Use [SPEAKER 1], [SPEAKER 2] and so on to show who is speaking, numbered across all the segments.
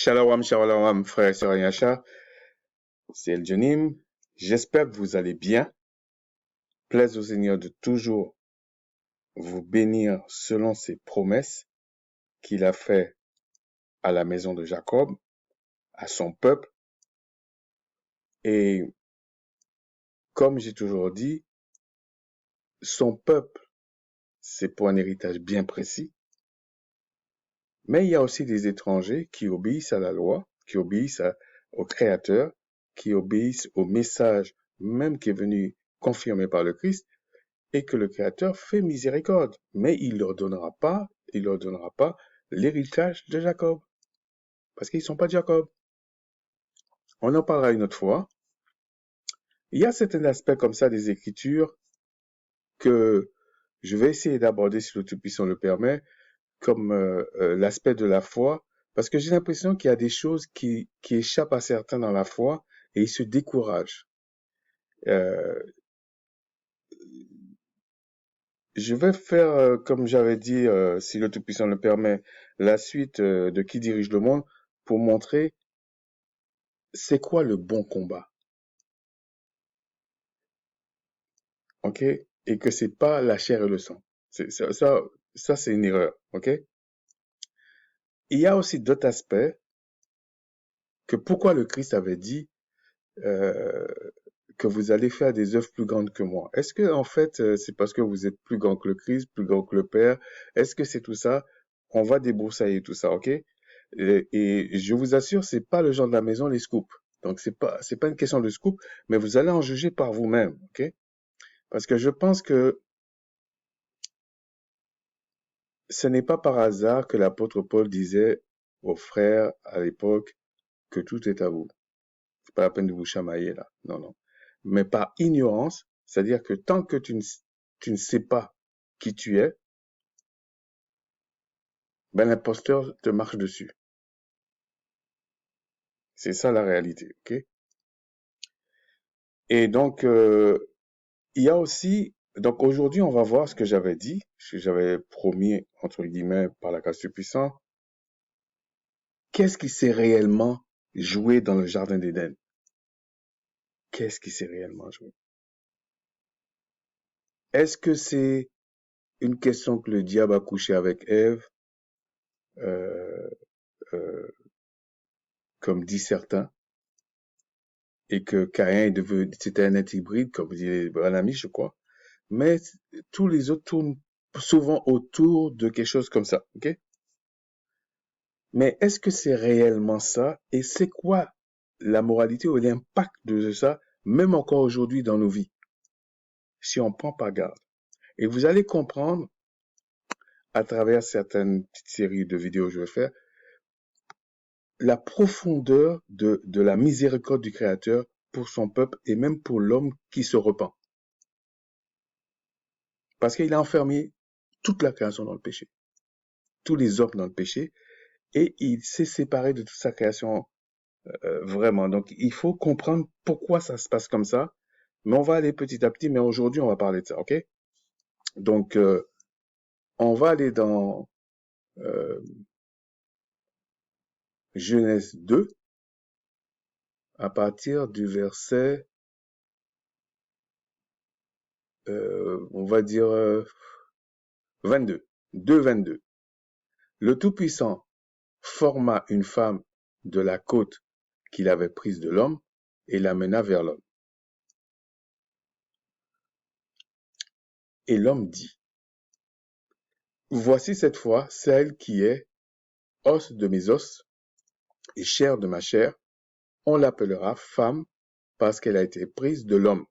[SPEAKER 1] Shalom, shalom, frère et sœur Yasha, c'est El Jonim. J'espère que vous allez bien. Plaise au Seigneur de toujours vous bénir selon ses promesses qu'il a fait à la maison de Jacob, à son peuple. Et comme j'ai toujours dit, son peuple, c'est pour un héritage bien précis. Mais il y a aussi des étrangers qui obéissent à la loi, qui obéissent au Créateur, qui obéissent au message même qui est venu confirmé par le Christ, et que le Créateur fait miséricorde, mais il leur donnera pas l'héritage de Jacob, parce qu'ils sont pas de Jacob. On en parlera une autre fois. Il y a certains aspects comme ça des Écritures que je vais essayer d'aborder si le Tout-Puissant le permet, comme l'aspect de la foi, parce que j'ai l'impression qu'il y a des choses qui échappent à certains dans la foi et ils se découragent. Je vais faire, comme j'avais dit, si le Tout-Puissant le permet, la suite de Qui dirige le monde pour montrer c'est quoi le bon combat, ok? Et que c'est pas la chair et le sang. Ça, c'est une erreur, ok? Il y a aussi d'autres aspects que pourquoi le Christ avait dit euh, que vous allez faire des œuvres plus grandes que moi. Est-ce que en fait c'est parce que vous êtes plus grand que le Christ, plus grand que le Père? Est-ce que c'est tout ça? On va débroussailler tout ça, ok? Et je vous assure, c'est pas le genre de la maison les scoops. Donc c'est pas une question de scoop, mais vous allez en juger par vous-même, ok? Parce que je pense que ce n'est pas par hasard que l'apôtre Paul disait aux frères à l'époque que tout est à vous. C'est pas la peine de vous chamailler là. Non, non. Mais par ignorance, c'est-à-dire que tant que tu ne sais pas qui tu es, ben l'imposteur te marche dessus. C'est ça la réalité, ok? Et donc, il y a aussi, donc aujourd'hui, on va voir ce que j'avais dit, ce que j'avais promis, entre guillemets, par la grâce du puissant. Qu'est-ce qui s'est réellement joué dans le jardin d'Éden? Qu'est-ce qui s'est réellement joué? Est-ce que c'est une question que le diable a couché avec Ève, euh, euh, comme dit certains, et que Caïn est devenu, c'était un être hybride, comme dit Branham, je crois. Mais tous les autres tournent souvent autour de quelque chose comme ça, ok? Mais est-ce que c'est réellement ça? Et c'est quoi la moralité ou l'impact de ça, même encore aujourd'hui dans nos vies, si on prend pas garde? Et vous allez comprendre, à travers certaines petites séries de vidéos que je vais faire, la profondeur de la miséricorde du Créateur pour son peuple et même pour l'homme qui se repent. Parce qu'il a enfermé toute la création dans le péché, tous les hommes dans le péché, et il s'est séparé de toute sa création vraiment. Donc il faut comprendre pourquoi ça se passe comme ça, mais on va aller petit à petit, mais aujourd'hui on va parler de ça, ok? Donc on va aller dans Genèse 2, à partir du verset, on va dire 22, 2,22. Le Tout-Puissant forma une femme de la côte qu'il avait prise de l'homme et l'amena vers l'homme. Et l'homme dit, voici cette fois celle qui est os de mes os et chair de ma chair. On l'appellera femme parce qu'elle a été prise de l'homme.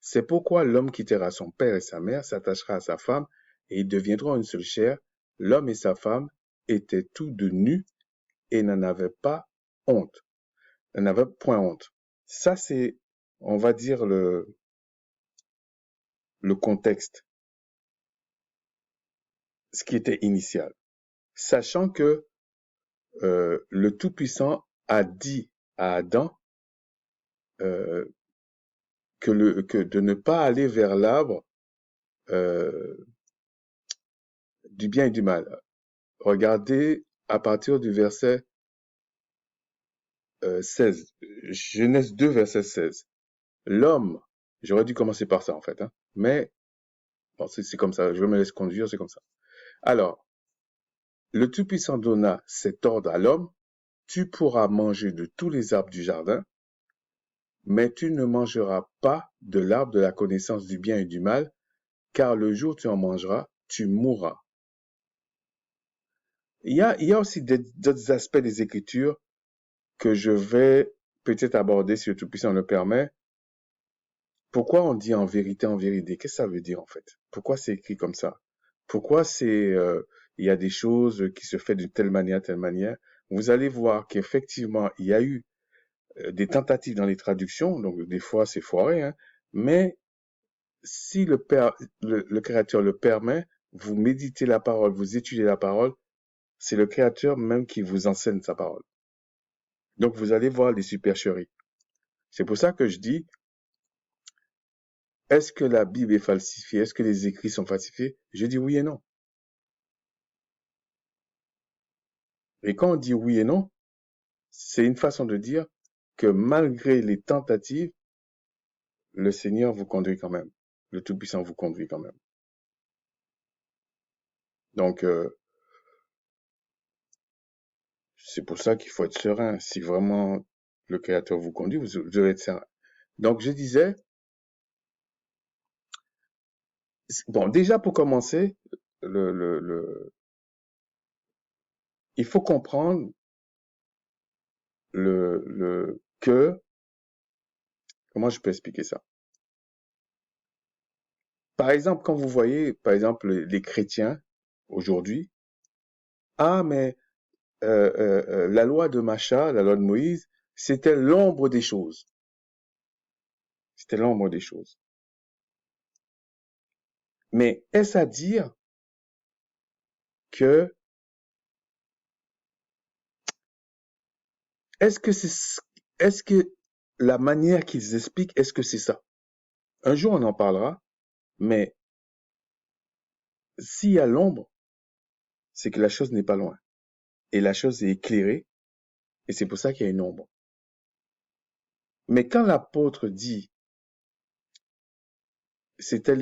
[SPEAKER 1] C'est pourquoi l'homme quittera son père et sa mère, s'attachera à sa femme et ils deviendront une seule chair. L'homme et sa femme étaient tous deux nus et n'en avaient pas honte. N'en avaient point honte. Ça, c'est, on va dire, le contexte, ce qui était initial. Sachant que le Tout-Puissant a dit à Adam que de ne pas aller vers l'arbre du bien et du mal. Regardez à partir du verset 16, Genèse 2, verset 16. L'homme, j'aurais dû commencer par ça en fait, hein, mais bon, c'est comme ça, je me laisse conduire, c'est comme ça. Alors, le Tout-Puissant donna cet ordre à l'homme, tu pourras manger de tous les arbres du jardin, mais tu ne mangeras pas de l'arbre de la connaissance du bien et du mal, car le jour où tu en mangeras, tu mourras. Il y a aussi d'autres aspects des Écritures que je vais peut-être aborder si le Tout-Puissant le permet. Pourquoi on dit en vérité, en vérité? Qu'est-ce que ça veut dire en fait? Pourquoi c'est écrit comme ça? Pourquoi il y a des choses qui se font d'une telle manière, telle manière? Vous allez voir qu'effectivement, il y a eu des tentatives dans les traductions, donc des fois c'est foiré, hein, mais si le Créateur le permet, vous méditez la parole, vous étudiez la parole, c'est le Créateur même qui vous enseigne sa parole. Donc vous allez voir les supercheries. C'est pour ça que je dis, est-ce que la Bible est falsifiée? Est-ce que les écrits sont falsifiés? Je dis oui et non. Et quand on dit oui et non, c'est une façon de dire que malgré les tentatives, le Seigneur vous conduit quand même. Le Tout-Puissant vous conduit quand même. Donc, c'est pour ça qu'il faut être serein. Si vraiment le Créateur vous conduit, vous devez être serein. Donc, je disais, bon, déjà pour commencer, il faut comprendre comment je peux expliquer ça? Par exemple, quand vous voyez, par exemple, les chrétiens aujourd'hui, ah, mais la loi de Macha, la loi de Moïse, c'était l'ombre des choses. C'était l'ombre des choses. Mais est-ce à dire que, est-ce que la manière qu'ils expliquent, est-ce que c'est ça? Un jour, on en parlera, mais s'il y a l'ombre, c'est que la chose n'est pas loin. Et la chose est éclairée, et c'est pour ça qu'il y a une ombre. Mais quand l'apôtre dit, c'était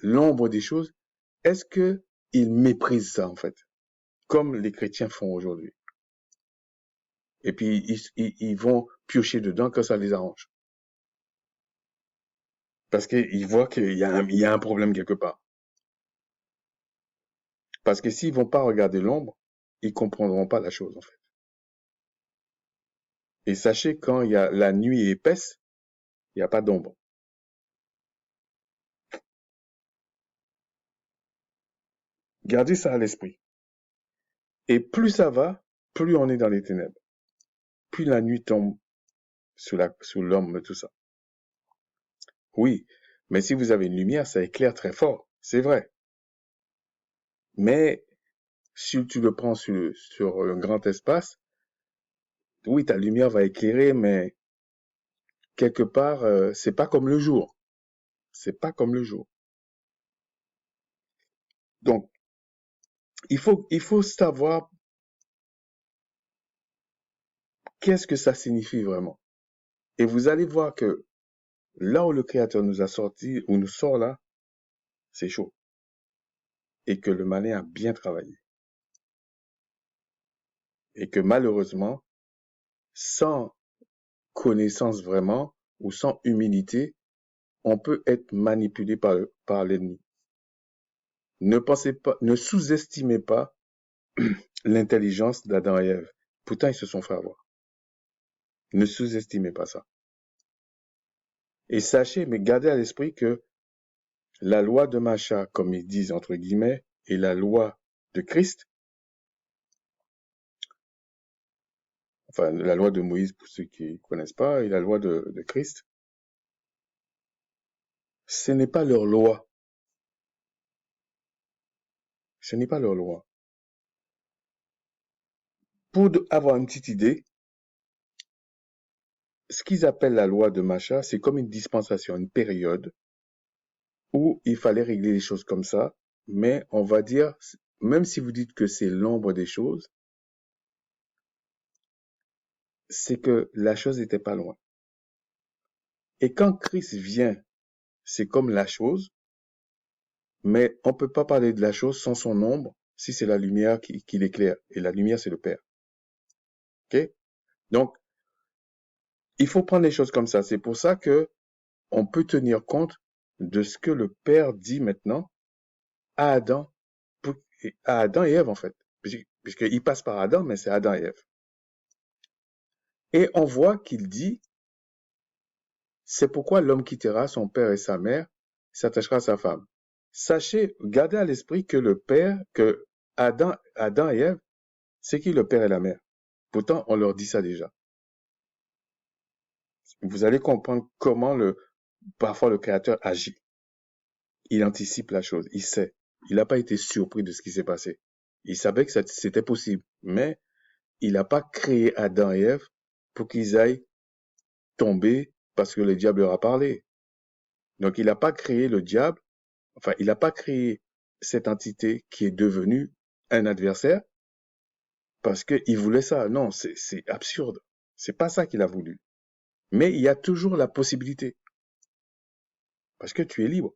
[SPEAKER 1] l'ombre des choses, est-ce que il méprise ça, en fait? Comme les chrétiens font aujourd'hui. Et puis, ils vont piocher dedans quand ça les arrange. Parce qu'ils voient qu'il y a un problème quelque part. Parce que s'ils vont pas regarder l'ombre, ils comprendront pas la chose, en fait. Et sachez, quand il y a la nuit épaisse, il n'y a pas d'ombre. Gardez ça à l'esprit. Et plus ça va, plus on est dans les ténèbres. Plus la nuit tombe sous l'homme, tout ça. Oui, mais si vous avez une lumière, ça éclaire très fort. C'est vrai. Mais si tu le prends sur un grand espace, oui, ta lumière va éclairer, mais quelque part, c'est pas comme le jour. C'est pas comme le jour. Donc, il faut savoir qu'est-ce que ça signifie vraiment. Et vous allez voir que là où le Créateur nous a sorti, où nous sort là, c'est chaud. Et que le malin a bien travaillé. Et que malheureusement, sans connaissance vraiment, ou sans humilité, on peut être manipulé par l'ennemi. Ne sous-estimez pas l'intelligence d'Adam et Ève. Pourtant, ils se sont fait avoir. Ne sous-estimez pas ça. Et sachez, mais gardez à l'esprit que la loi de Macha, comme ils disent entre guillemets, et la loi de Christ, enfin la loi de Moïse pour ceux qui ne connaissent pas, et la loi de Christ, ce n'est pas leur loi. Ce n'est pas leur loi. Pour avoir une petite idée, ce qu'ils appellent la loi de Macha, c'est comme une dispensation, une période où il fallait régler les choses comme ça, mais on va dire, même si vous dites que c'est l'ombre des choses, c'est que la chose n'était pas loin. Et quand Christ vient, c'est comme la chose, mais on ne peut pas parler de la chose sans son ombre si c'est la lumière qui l'éclaire. Et la lumière, c'est le Père. OK? Donc, il faut prendre les choses comme ça. C'est pour ça que on peut tenir compte de ce que le Père dit maintenant à Adam, à Adam et Ève, en fait. Puisqu'il passe par Adam, mais c'est Adam et Ève. Et on voit qu'il dit, c'est pourquoi l'homme quittera son père et sa mère, s'attachera à sa femme. Sachez, gardez à l'esprit que le Père, que Adam et Ève, c'est qui le père et la mère? Pourtant, on leur dit ça déjà. Vous allez comprendre comment parfois le Créateur agit. Il anticipe la chose, il sait. Il n'a pas été surpris de ce qui s'est passé. Il savait que c'était possible, mais il n'a pas créé Adam et Ève pour qu'ils aillent tomber parce que le diable leur a parlé. Donc, il n'a pas créé le diable, enfin, il n'a pas créé cette entité qui est devenue un adversaire parce qu'il voulait ça. Non, c'est absurde. C'est pas ça qu'il a voulu. Mais il y a toujours la possibilité parce que tu es libre.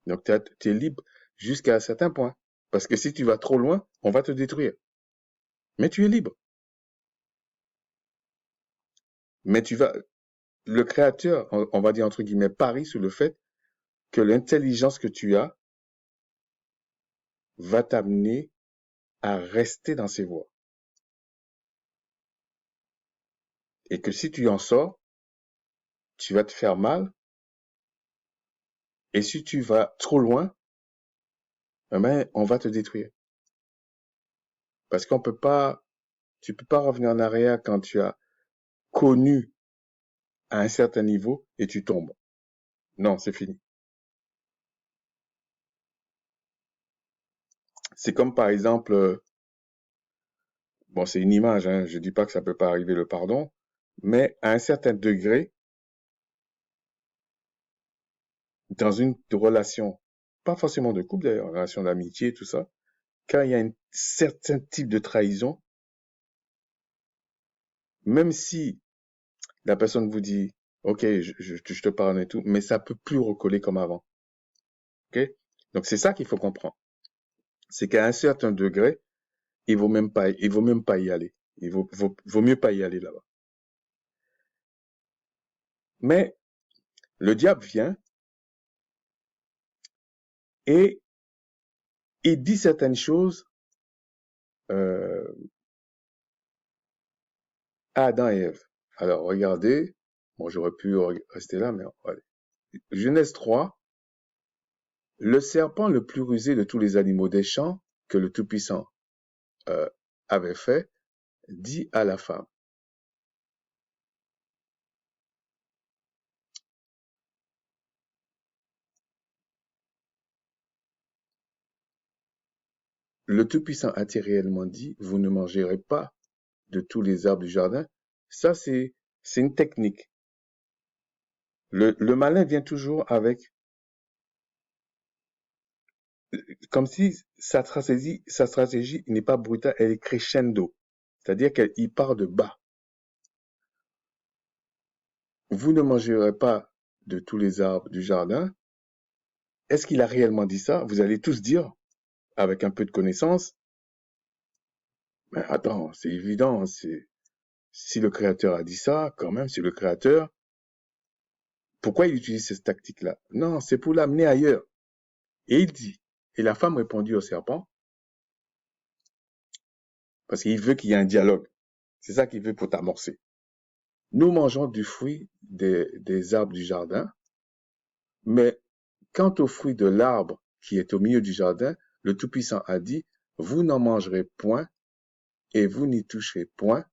[SPEAKER 1] Donc, tu es libre jusqu'à un certain point. Parce que si tu vas trop loin, on va te détruire. Mais tu es libre. Mais le créateur, on va dire entre guillemets, parie sur le fait que l'intelligence que tu as va t'amener à rester dans ses voies. Et que si tu en sors, tu vas te faire mal. Et si tu vas trop loin, eh ben, on va te détruire. Parce tu peux pas revenir en arrière quand tu as connu à un certain niveau et tu tombes. Non, c'est fini. C'est comme par exemple, bon, c'est une image, hein, je dis pas que ça peut pas arriver le pardon, mais à un certain degré, dans une relation, pas forcément de couple d'ailleurs, une relation d'amitié, tout ça, quand il y a un certain type de trahison, même si la personne vous dit, OK, je te pardonne et tout, mais ça peut plus recoller comme avant. OK? Donc c'est ça qu'il faut comprendre. C'est qu'à un certain degré, il vaut même pas y aller. Vaut mieux pas y aller là-bas. Mais le diable vient et il dit certaines choses euh, à Adam et Ève. Alors regardez, bon j'aurais pu rester là, mais allez. Genèse 3, le serpent le plus rusé de tous les animaux des champs que le Tout-Puissant euh, avait fait, dit à la femme. Le Tout-Puissant a-t-il réellement dit, vous ne mangerez pas de tous les arbres du jardin? Ça, c'est une technique. Le malin vient toujours avec, comme si sa stratégie n'est pas brutale, elle est crescendo. C'est-à-dire qu'il part de bas. Vous ne mangerez pas de tous les arbres du jardin. Est-ce qu'il a réellement dit ça? Vous allez tous dire, avec un peu de connaissance, mais attends, c'est évident, si le créateur a dit ça, quand même, c'est le créateur. Pourquoi il utilise cette tactique-là? Non, c'est pour l'amener ailleurs. Et il dit, et la femme répondit au serpent, parce qu'il veut qu'il y ait un dialogue. C'est ça qu'il veut pour t'amorcer. Nous mangeons du fruit des arbres du jardin, mais quant au fruit de l'arbre qui est au milieu du jardin, le Tout-Puissant a dit, vous n'en mangerez point et vous n'y toucherez point,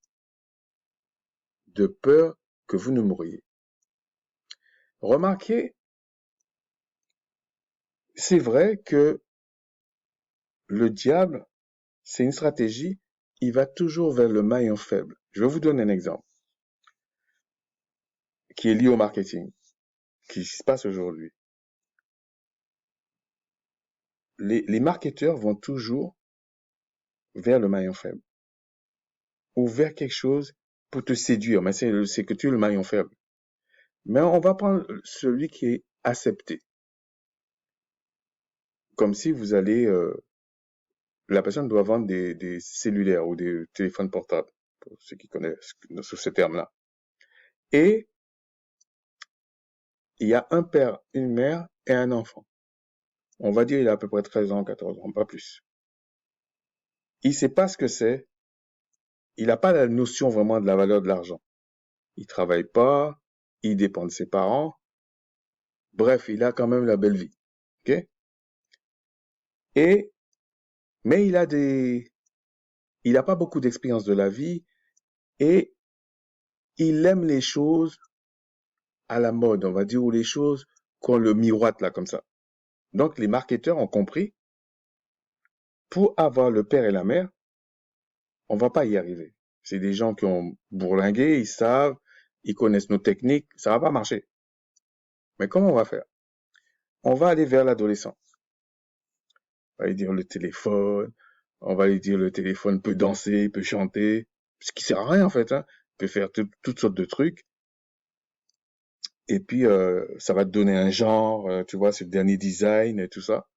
[SPEAKER 1] de peur que vous ne mouriez. Remarquez, c'est vrai que le diable, c'est une stratégie, il va toujours vers le maillon faible. Je vais vous donner un exemple qui est lié au marketing, qui se passe aujourd'hui. Les marketeurs vont toujours vers le maillon faible ou vers quelque chose pour te séduire, mais c'est que tu es le maillon faible. Mais on va prendre celui qui est accepté. Comme si vous allez, la personne doit vendre des cellulaires ou des téléphones portables, pour ceux qui connaissent sous ce terme-là. Et il y a un père, une mère et un enfant. On va dire il a à peu près 13 ans, 14 ans, pas plus. Il sait pas ce que c'est. Il n'a pas la notion vraiment de la valeur de l'argent. Il travaille pas, il dépend de ses parents. Bref, il a quand même la belle vie. OK? Et, mais il a pas beaucoup d'expérience de la vie et il aime les choses à la mode, on va dire, ou les choses qu'on le miroite là, comme ça. Donc, les marketeurs ont compris, pour avoir le père et la mère, on va pas y arriver. C'est des gens qui ont bourlingué, ils savent, ils connaissent nos techniques, ça va pas marcher. Mais comment on va faire? On va aller vers l'adolescent. On va lui dire le téléphone, on va lui dire le téléphone peut danser, peut chanter, ce qui sert à rien en fait, hein. Il peut faire toutes sortes de trucs. Et puis, ça va te donner un genre, tu vois, c'est le dernier design et tout ça.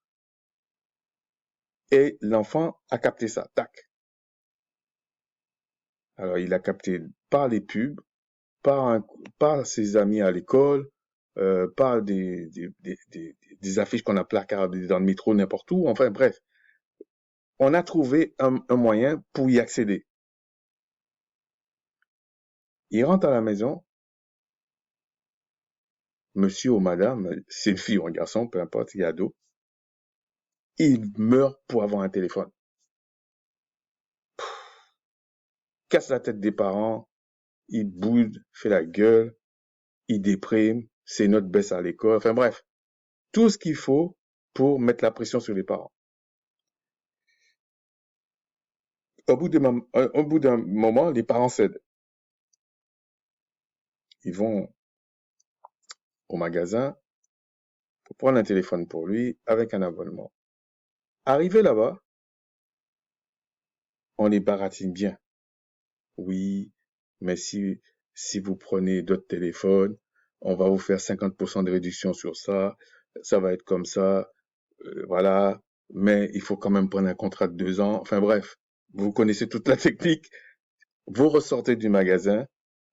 [SPEAKER 1] Et l'enfant a capté ça, tac. Alors, il a capté par les pubs, par ses amis à l'école, par des affiches qu'on a placardées dans le métro, n'importe où. Enfin, bref, on a trouvé un moyen pour y accéder. Il rentre à la maison, monsieur ou madame, c'est une fille ou un garçon, peu importe, il est ado, il meurt pour avoir un téléphone. Casse la tête des parents, il boude, fait la gueule, il déprime, ses notes baissent à l'école, enfin bref, tout ce qu'il faut pour mettre la pression sur les parents. Au bout d'un moment, les parents cèdent. Ils vont au magasin pour prendre un téléphone pour lui avec un abonnement. Arrivé là-bas, on les baratine bien. Oui, mais si vous prenez d'autres téléphones, on va vous faire 50% de réduction sur ça, ça va être comme ça, voilà, mais il faut quand même prendre un contrat de 2 ans. Enfin bref, vous connaissez toute la technique. Vous ressortez du magasin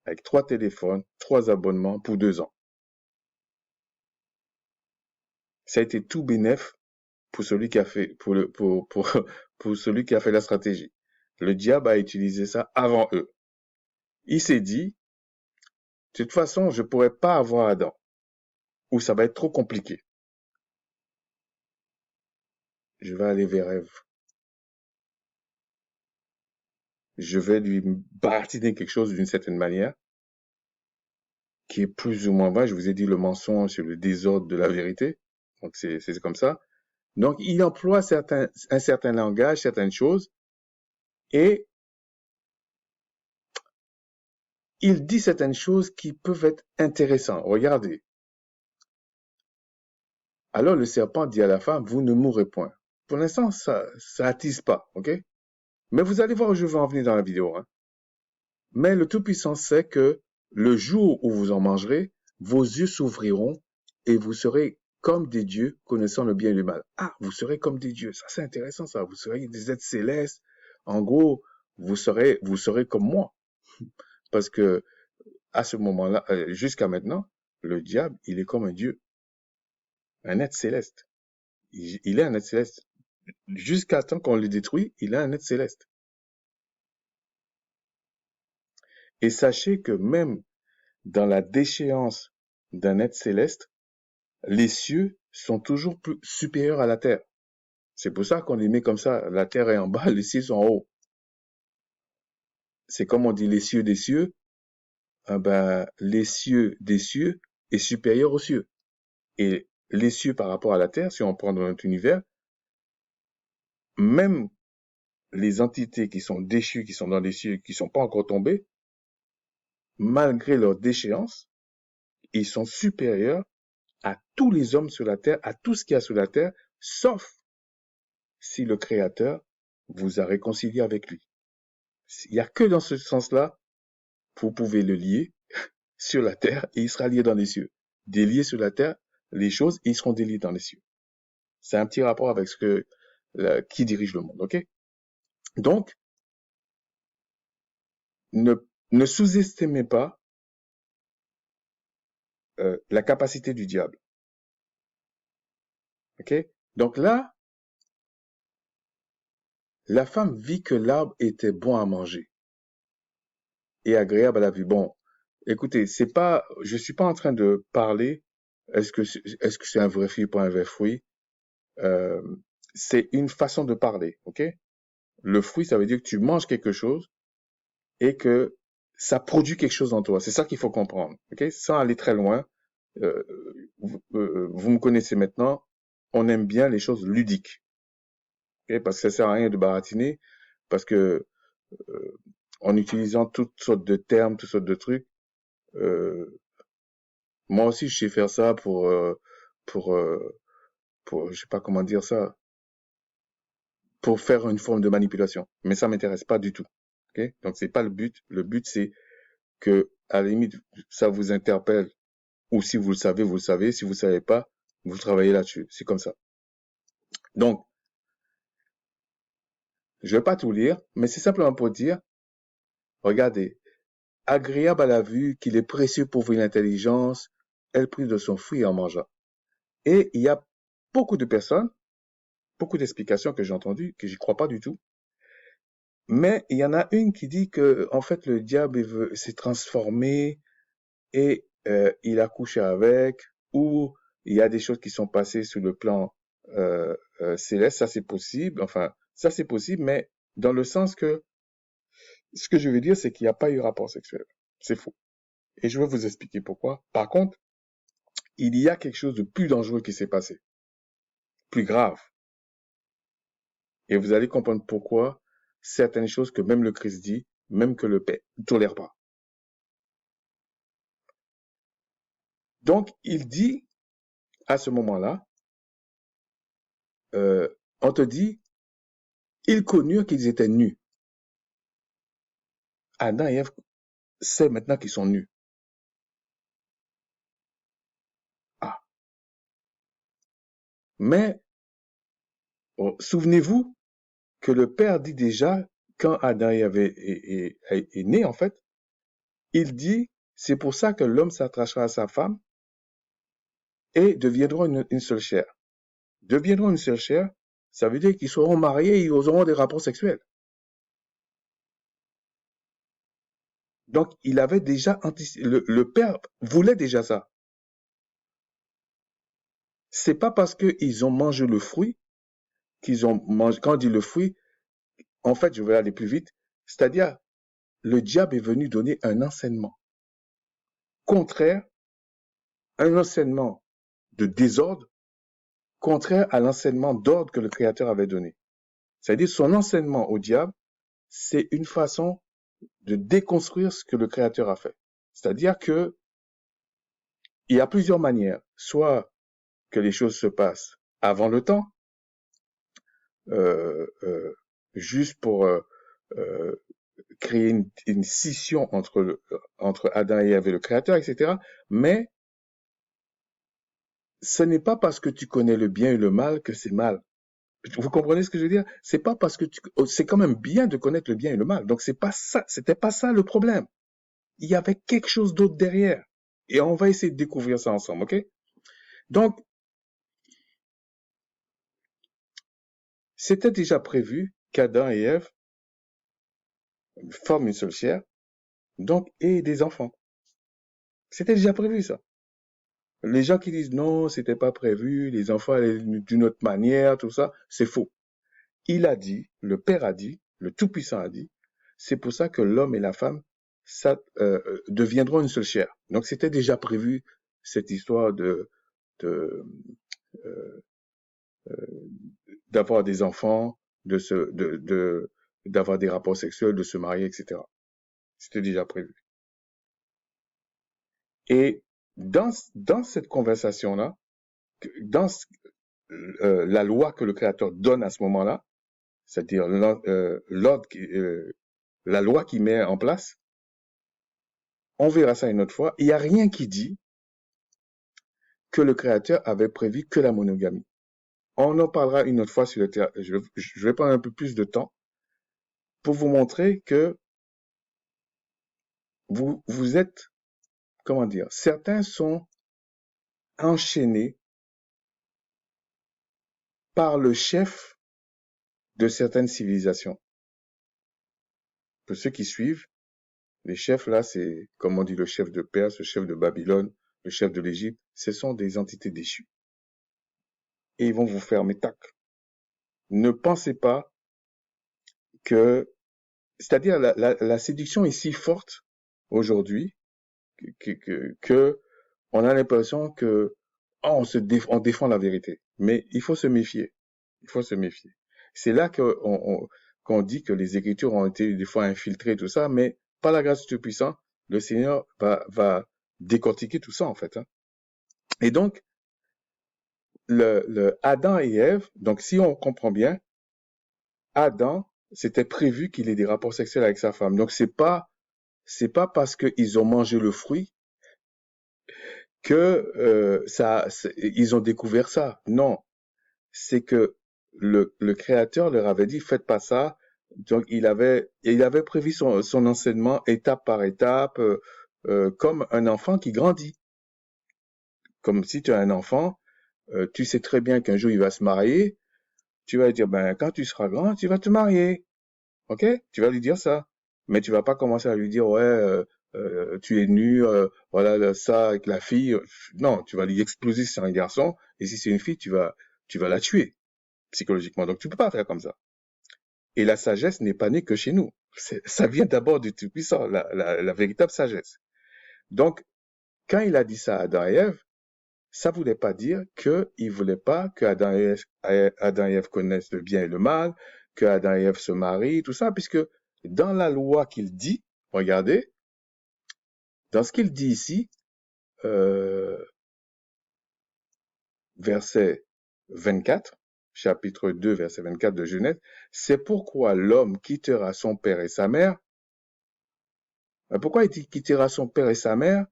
[SPEAKER 1] avec 3 téléphones, 3 abonnements pour 2 ans. Ça a été tout bénef pour celui qui a fait, pour celui qui a fait la stratégie. Le diable a utilisé ça avant eux. Il s'est dit, de toute façon, je pourrais pas avoir Adam, ou ça va être trop compliqué. Je vais aller vers Ève. Je vais lui baratiner quelque chose d'une certaine manière, qui est plus ou moins vrai. Je vous ai dit le mensonge sur le désordre de la vérité. Donc c'est comme ça. Donc il emploie un certain langage, certaines choses, et il dit certaines choses qui peuvent être intéressantes. Regardez. Alors le serpent dit à la femme, vous ne mourrez point. Pour l'instant, ça attise pas, ok? Mais vous allez voir où je veux en venir dans la vidéo, hein. Mais le Tout-Puissant sait que le jour où vous en mangerez, vos yeux s'ouvriront et vous serez comme des dieux connaissant le bien et le mal. Ah, vous serez comme des dieux. Ça, c'est intéressant, ça. Vous serez des êtres célestes. En gros, vous serez comme moi. Parce que, à ce moment-là, jusqu'à maintenant, le diable, il est comme un dieu, un être céleste. Il est un être céleste. Jusqu'à temps qu'on le détruit, il est un être céleste. Et sachez que même dans la déchéance d'un être céleste, les cieux sont toujours plus supérieurs à la terre. C'est pour ça qu'on les met comme ça. La terre est en bas, les cieux sont en haut. C'est comme on dit les cieux des cieux. Ah ben, les cieux des cieux est supérieur aux cieux. Et les cieux par rapport à la terre, si on prend dans notre univers, même les entités qui sont déchues, qui sont dans les cieux, qui sont pas encore tombées, malgré leur déchéance, ils sont supérieurs à tous les hommes sur la terre, à tout ce qu'il y a sur la terre, sauf si le Créateur vous a réconcilié avec lui. Il n'y a que dans ce sens-là vous pouvez le lier sur la terre et il sera lié dans les cieux. Délier sur la terre les choses et ils seront déliés dans les cieux. C'est un petit rapport avec qui dirige le monde, ok? Donc, ne, ne sous-estimez pas la capacité du diable, ok? Donc là, la femme vit que l'arbre était bon à manger et agréable à la vue. Bon, écoutez, je suis pas en train de parler, est-ce que c'est un vrai fruit ou pas un vrai fruit? Euh, c'est une façon de parler, ok? Le fruit, ça veut dire que tu manges quelque chose et que ça produit quelque chose en toi. C'est ça qu'il faut comprendre, ok? Sans aller très loin, euh, vous me connaissez maintenant, on aime bien les choses ludiques, ok? Parce que ça sert à rien de baratiner, parce que en utilisant toutes sortes de termes, toutes sortes de trucs, euh, moi aussi je sais faire ça pour, je sais pas comment dire ça, pour faire une forme de manipulation. Mais ça m'intéresse pas du tout, ok? Donc c'est pas le but. Le but c'est que, à la limite, ça vous interpelle, ou si vous le savez, vous le savez. Si vous ne savez pas, vous travaillez là-dessus. C'est comme ça. Donc, je vais pas tout lire, mais c'est simplement pour dire, regardez, agréable à la vue, qu'il est précieux pour vous l'intelligence, elle prit de son fruit en mangeant. Et il y a beaucoup de personnes, beaucoup d'explications que j'ai entendues, que j'y crois pas du tout. Mais il y en a une qui dit que, en fait, le diable s'est transformé et il a couché avec, ou il y a des choses qui sont passées sur le plan céleste, ça c'est possible, enfin, ça c'est possible, mais dans le sens que, ce que je veux dire, c'est qu'il n'y a pas eu rapport sexuel. C'est faux. Et je vais vous expliquer pourquoi. Par contre, il y a quelque chose de plus dangereux qui s'est passé, plus grave. Et vous allez comprendre pourquoi certaines choses que même le Christ dit, même que le Père ne tolère pas. Donc, il dit, à ce moment-là, on te dit, ils connurent qu'ils étaient nus. Adam et Ève savent maintenant qu'ils sont nus. Ah. Mais, souvenez-vous que le Père dit déjà, quand Adam et Ève est né, en fait, il dit, c'est pour ça que l'homme s'attachera à sa femme et deviendront une seule chair. Deviendront une seule chair, ça veut dire qu'ils seront mariés et ils auront des rapports sexuels. Donc, il avait déjà anticipé, le Père voulait déjà ça. C'est pas parce qu'ils ont mangé le fruit qu'ils ont mangé, quand on dit le fruit, en fait, je vais aller plus vite, c'est-à-dire, le diable est venu donner un enseignement contraire, un enseignement de désordre, contraire à l'enseignement d'ordre que le Créateur avait donné. C'est-à-dire, son enseignement au diable, c'est une façon de déconstruire ce que le Créateur a fait. C'est-à-dire que il y a plusieurs manières. Soit que les choses se passent avant le temps, euh, euh, juste pour créer une scission entre Adam et Ève et le Créateur, etc. Mais ce n'est pas parce que tu connais le bien et le mal que c'est mal. Vous comprenez ce que je veux dire? C'est pas parce que c'est quand même bien de connaître le bien et le mal. Donc c'est pas ça, c'était pas ça le problème. Il y avait quelque chose d'autre derrière. Et on va essayer de découvrir ça ensemble, ok? Donc, c'était déjà prévu qu'Adam et Ève forment une seule chair, donc, et des enfants. C'était déjà prévu, ça. Les gens qui disent non, c'était pas prévu, les enfants allaient d'une autre manière, tout ça, c'est faux. Il a dit, le Père a dit, le Tout-Puissant a dit, c'est pour ça que l'homme et la femme deviendront une seule chair. Donc c'était déjà prévu cette histoire de euh, d'avoir des enfants, d'avoir des rapports sexuels, de se marier, etc. C'était déjà prévu. Et dans cette conversation-là, dans la loi que le Créateur donne à ce moment-là, c'est-à-dire l'ordre, la loi qu'il met en place, on verra ça une autre fois. Il n'y a rien qui dit que le Créateur avait prévu que la monogamie. On en parlera une autre fois sur le théâtre. Je vais prendre un peu plus de temps pour vous montrer que vous êtes, comment dire, certains sont enchaînés par le chef de certaines civilisations. Pour ceux qui suivent, les chefs là, c'est, comme on dit, le chef de Perse, le chef de Babylone, le chef de l'Égypte, ce sont des entités déchues. Et ils vont vous faire métac. Ne pensez pas que, c'est-à-dire la séduction est si forte aujourd'hui que on a l'impression que on défend la vérité. Mais il faut se méfier. Il faut se méfier. C'est là qu'on dit que les Écritures ont été des fois infiltrées, tout ça, mais par la grâce du Tout-Puissant, le Seigneur va décortiquer tout ça, en fait. Hein. Et donc, le Adam et Ève, donc si on comprend bien, Adam, c'était prévu qu'il ait des rapports sexuels avec sa femme. Donc, c'est pas parce qu'ils ont mangé le fruit que ils ont découvert ça. Non, c'est que le Créateur leur avait dit, faites pas ça. Donc, il avait prévu son enseignement étape par étape, comme un enfant qui grandit. Comme si tu as un enfant, tu sais très bien qu'un jour il va se marier, tu vas lui dire, ben, quand tu seras grand, tu vas te marier. OK? Tu vas lui dire ça. Mais tu vas pas commencer à lui dire, ouais, tu es nu, voilà, ça avec la fille. Non, tu vas lui exploser si c'est un garçon, et si c'est une fille, tu vas la tuer psychologiquement. Donc, tu peux pas faire comme ça. Et la sagesse n'est pas née que chez nous. Ça vient d'abord du Tout-Puissant, la véritable sagesse. Donc, quand il a dit ça à Adam et Ève, ça voulait pas dire qu'il voulait pas que Adam et Ève connaissent le bien et le mal, que Adam et Ève se marient, tout ça, puisque dans la loi qu'il dit, regardez, dans ce qu'il dit ici, euh, verset 24, chapitre 2, verset 24 de Genèse, c'est pourquoi l'homme quittera son père et sa mère. Pourquoi il quittera son père et sa mère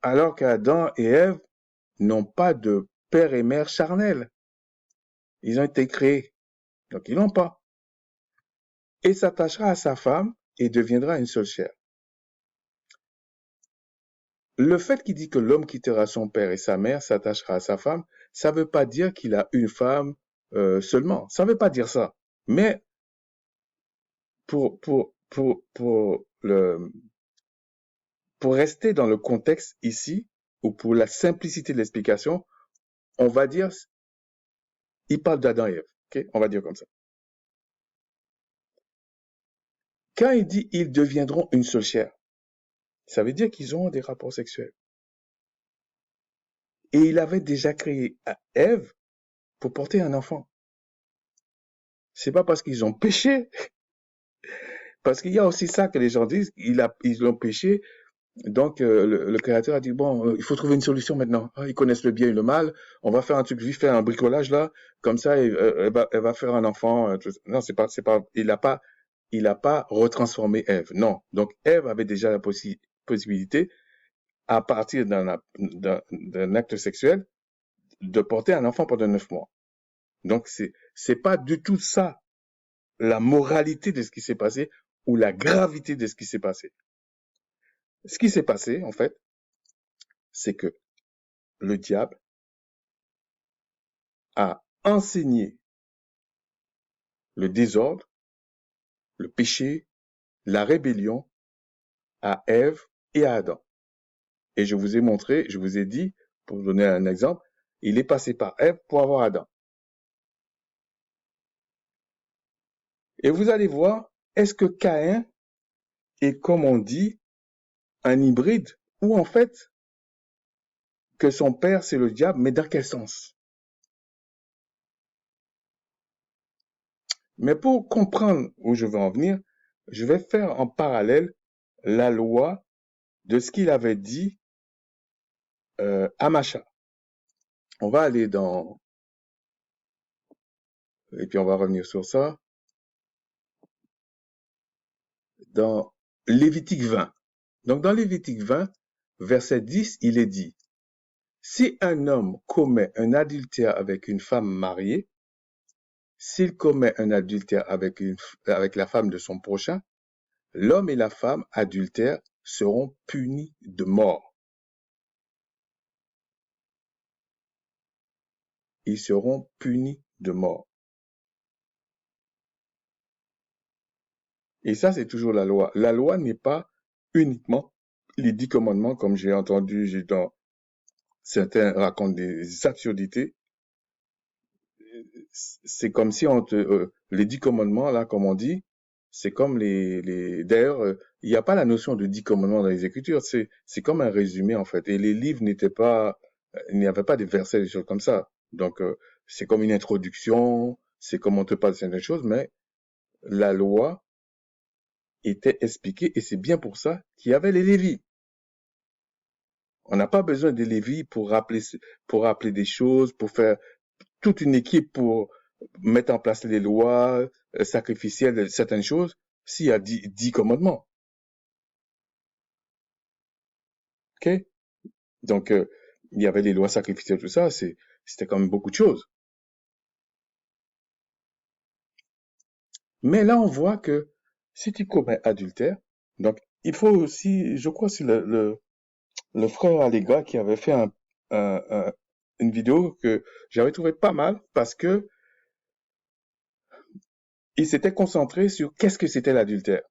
[SPEAKER 1] alors qu'Adam et Ève n'ont pas de père et mère charnels? Ils ont été créés, donc ils n'ont pas. Et s'attachera à sa femme et deviendra une seule chair. Le fait qu'il dit que l'homme quittera son père et sa mère, s'attachera à sa femme, ça ne veut pas dire qu'il a une femme seulement. Ça ne veut pas dire ça. Mais pour rester dans le contexte ici, ou pour la simplicité de l'explication, on va dire, il parle d'Adam et Ève. Okay? On va dire comme ça. Quand il dit ils deviendront une seule chair, ça veut dire qu'ils auront des rapports sexuels. Et il avait déjà créé Ève pour porter un enfant. C'est pas parce qu'ils ont péché, parce qu'il y a aussi ça que les gens disent, ils ont péché, donc le Créateur a dit, bon, il faut trouver une solution maintenant. Ah, ils connaissent le bien et le mal, on va faire un truc vite, faire un bricolage là, comme ça, elle va faire un enfant. Non, il a pas retransformé Ève, non. Donc Ève avait déjà la possibilité, à partir d'un acte sexuel, de porter un enfant pendant 9 mois. Donc c'est pas du tout ça la moralité de ce qui s'est passé ou la gravité de ce qui s'est passé. Ce qui s'est passé, en fait, c'est que le diable a enseigné le désordre, le péché, la rébellion à Ève et à Adam. Et je vous ai montré, je vous ai dit, pour vous donner un exemple, il est passé par Ève pour avoir Adam. Et vous allez voir, est-ce que Caïn est, comme on dit, un hybride, ou en fait, que son père c'est le diable, mais dans quel sens? Mais pour comprendre où je veux en venir, je vais faire en parallèle la loi de ce qu'il avait dit à Macha. On va aller dans, et puis on va revenir sur ça, dans Lévitique 20. Donc, dans Lévitique 20, verset 10, il est dit, si un homme commet un adultère avec une femme mariée, s'il commet un adultère avec la femme de son prochain, l'homme et la femme adultères seront punis de mort. Ils seront punis de mort. Et ça, c'est toujours la loi. La loi n'est pas uniquement les 10 commandements, comme j'ai entendu dans certains racontent des absurdités. C'est comme si les 10 commandements, là, comme on dit, c'est comme d'ailleurs, il n'y a pas la notion de 10 commandements dans les Écritures. C'est comme un résumé, en fait. Et les livres n'étaient pas, il n'y avait pas des versets, des choses comme ça. Donc, c'est comme une introduction, c'est comme on te parle de certaines choses, mais la loi était expliquée et c'est bien pour ça qu'il y avait les Lévites. On n'a pas besoin des Lévites pour rappeler des choses, pour faire toute une équipe pour mettre en place les lois sacrificielles, certaines choses, s'il y a 10 commandements. OK? Donc, il y avait les lois sacrificielles, tout ça, c'était quand même beaucoup de choses. Mais là, on voit que si tu commets adultère, donc il faut aussi, je crois, c'est le frère Allega qui avait fait une vidéo que j'avais trouvé pas mal parce que il s'était concentré sur qu'est-ce que c'était l'adultère.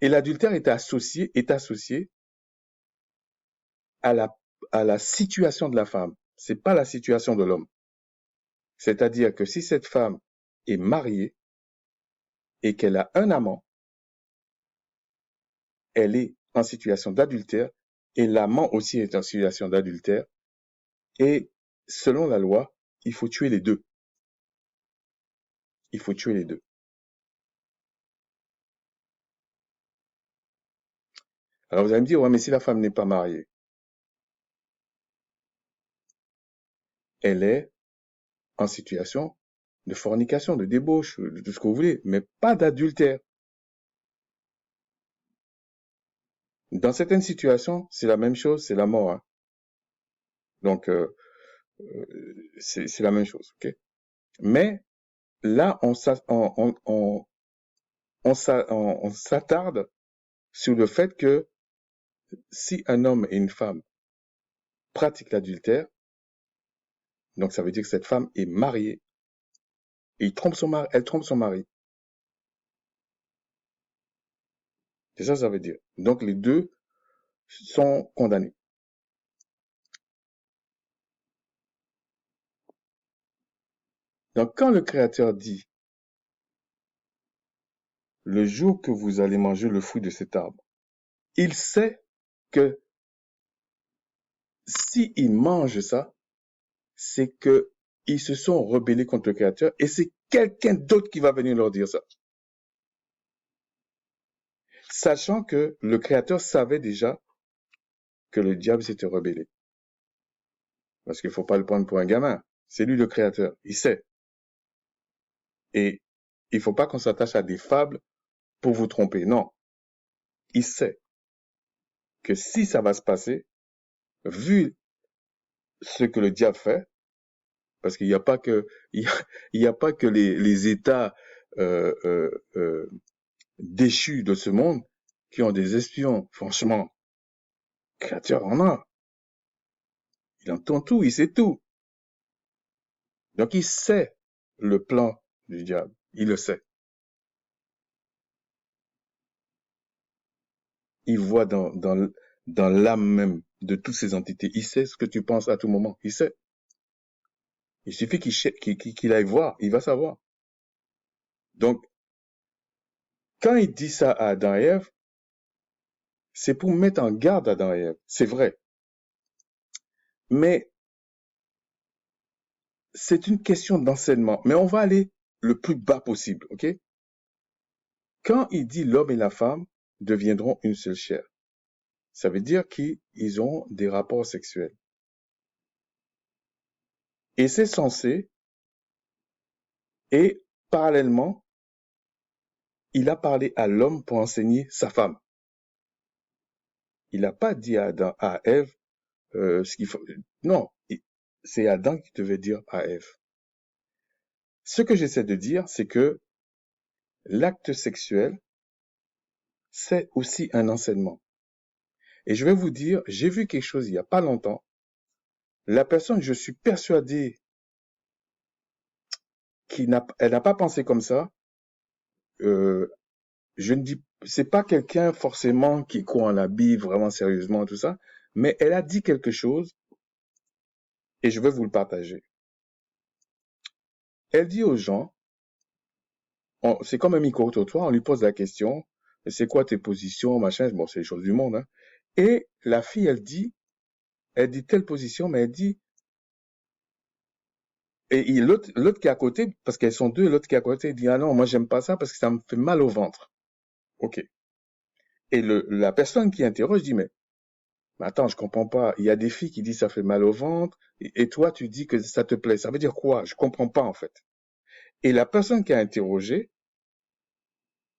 [SPEAKER 1] Et l'adultère est associé à la situation de la femme. C'est pas la situation de l'homme. C'est-à-dire que si cette femme est mariée et qu'elle a un amant, elle est en situation d'adultère et l'amant aussi est en situation d'adultère. Et selon la loi, il faut tuer les deux. Il faut tuer les deux. Alors vous allez me dire, ouais, mais si la femme n'est pas mariée, elle est en situation de fornication, de débauche, de tout ce que vous voulez, mais pas d'adultère. Dans certaines situations, c'est la même chose, c'est la mort. Hein. Donc, c'est la même chose. Okay? Mais là, on s'attarde sur le fait que si un homme et une femme pratiquent l'adultère, donc ça veut dire que cette femme est mariée et elle trompe son mari. C'est ça que ça veut dire. Donc les deux sont condamnés. Donc quand le Créateur dit, le jour que vous allez manger le fruit de cet arbre, il sait que s'ils mangent ça, c'est que ils se sont rebellés contre le Créateur et c'est quelqu'un d'autre qui va venir leur dire ça. Sachant que le Créateur savait déjà que le diable s'était rebellé. Parce qu'il ne faut pas le prendre pour un gamin. C'est lui le Créateur. Il sait. Et il ne faut pas qu'on s'attache à des fables pour vous tromper. Non. Il sait que si ça va se passer, vu ce que le diable fait, parce qu'il n'y a pas que, il y a pas que les États euh, euh, euh, déchus de ce monde qui ont des espions. Franchement, le Créateur en a. Il entend tout, il sait tout. Donc il sait le plan du diable. Il le sait. Il voit dans l'âme même de toutes ces entités. Il sait ce que tu penses à tout moment. Il sait. Il suffit qu'il aille voir. Il va savoir. Donc, quand il dit ça à Adam et Ève, c'est pour mettre en garde Adam et Ève. C'est vrai. Mais c'est une question d'enseignement. Mais on va aller le plus bas possible. OK? Quand il dit l'homme et la femme deviendront une seule chair, ça veut dire qu'ils ont des rapports sexuels. Et c'est censé, et parallèlement, il a parlé à l'homme pour enseigner sa femme. il n'a pas dit à Ève ce qu'il faut. Non, c'est Adam qui devait dire à Ève. Ce que j'essaie de dire, c'est que l'acte sexuel, c'est aussi un enseignement. Et je vais vous dire, j'ai vu quelque chose il n'y a pas longtemps. La personne, je suis persuadé elle n'a pas pensé comme ça. Je ne dis, c'est pas quelqu'un forcément qui croit en la Bible vraiment sérieusement, tout ça, mais elle a dit quelque chose et je vais vous le partager. Elle dit aux gens, c'est comme un micro-trottoir, on lui pose la question, c'est quoi tes positions, machin, bon, c'est les choses du monde, hein. Et la fille, elle dit telle position, mais elle dit, et l'autre qui est à côté, parce qu'elles sont deux, l'autre qui est à côté, dit, ah non, moi j'aime pas ça parce que ça me fait mal au ventre. Ok. Et la personne qui interroge dit, mais attends, je comprends pas. Il y a des filles qui disent ça fait mal au ventre, et toi tu dis que ça te plaît. Ça veut dire quoi? Je comprends pas en fait. Et la personne qui a interrogé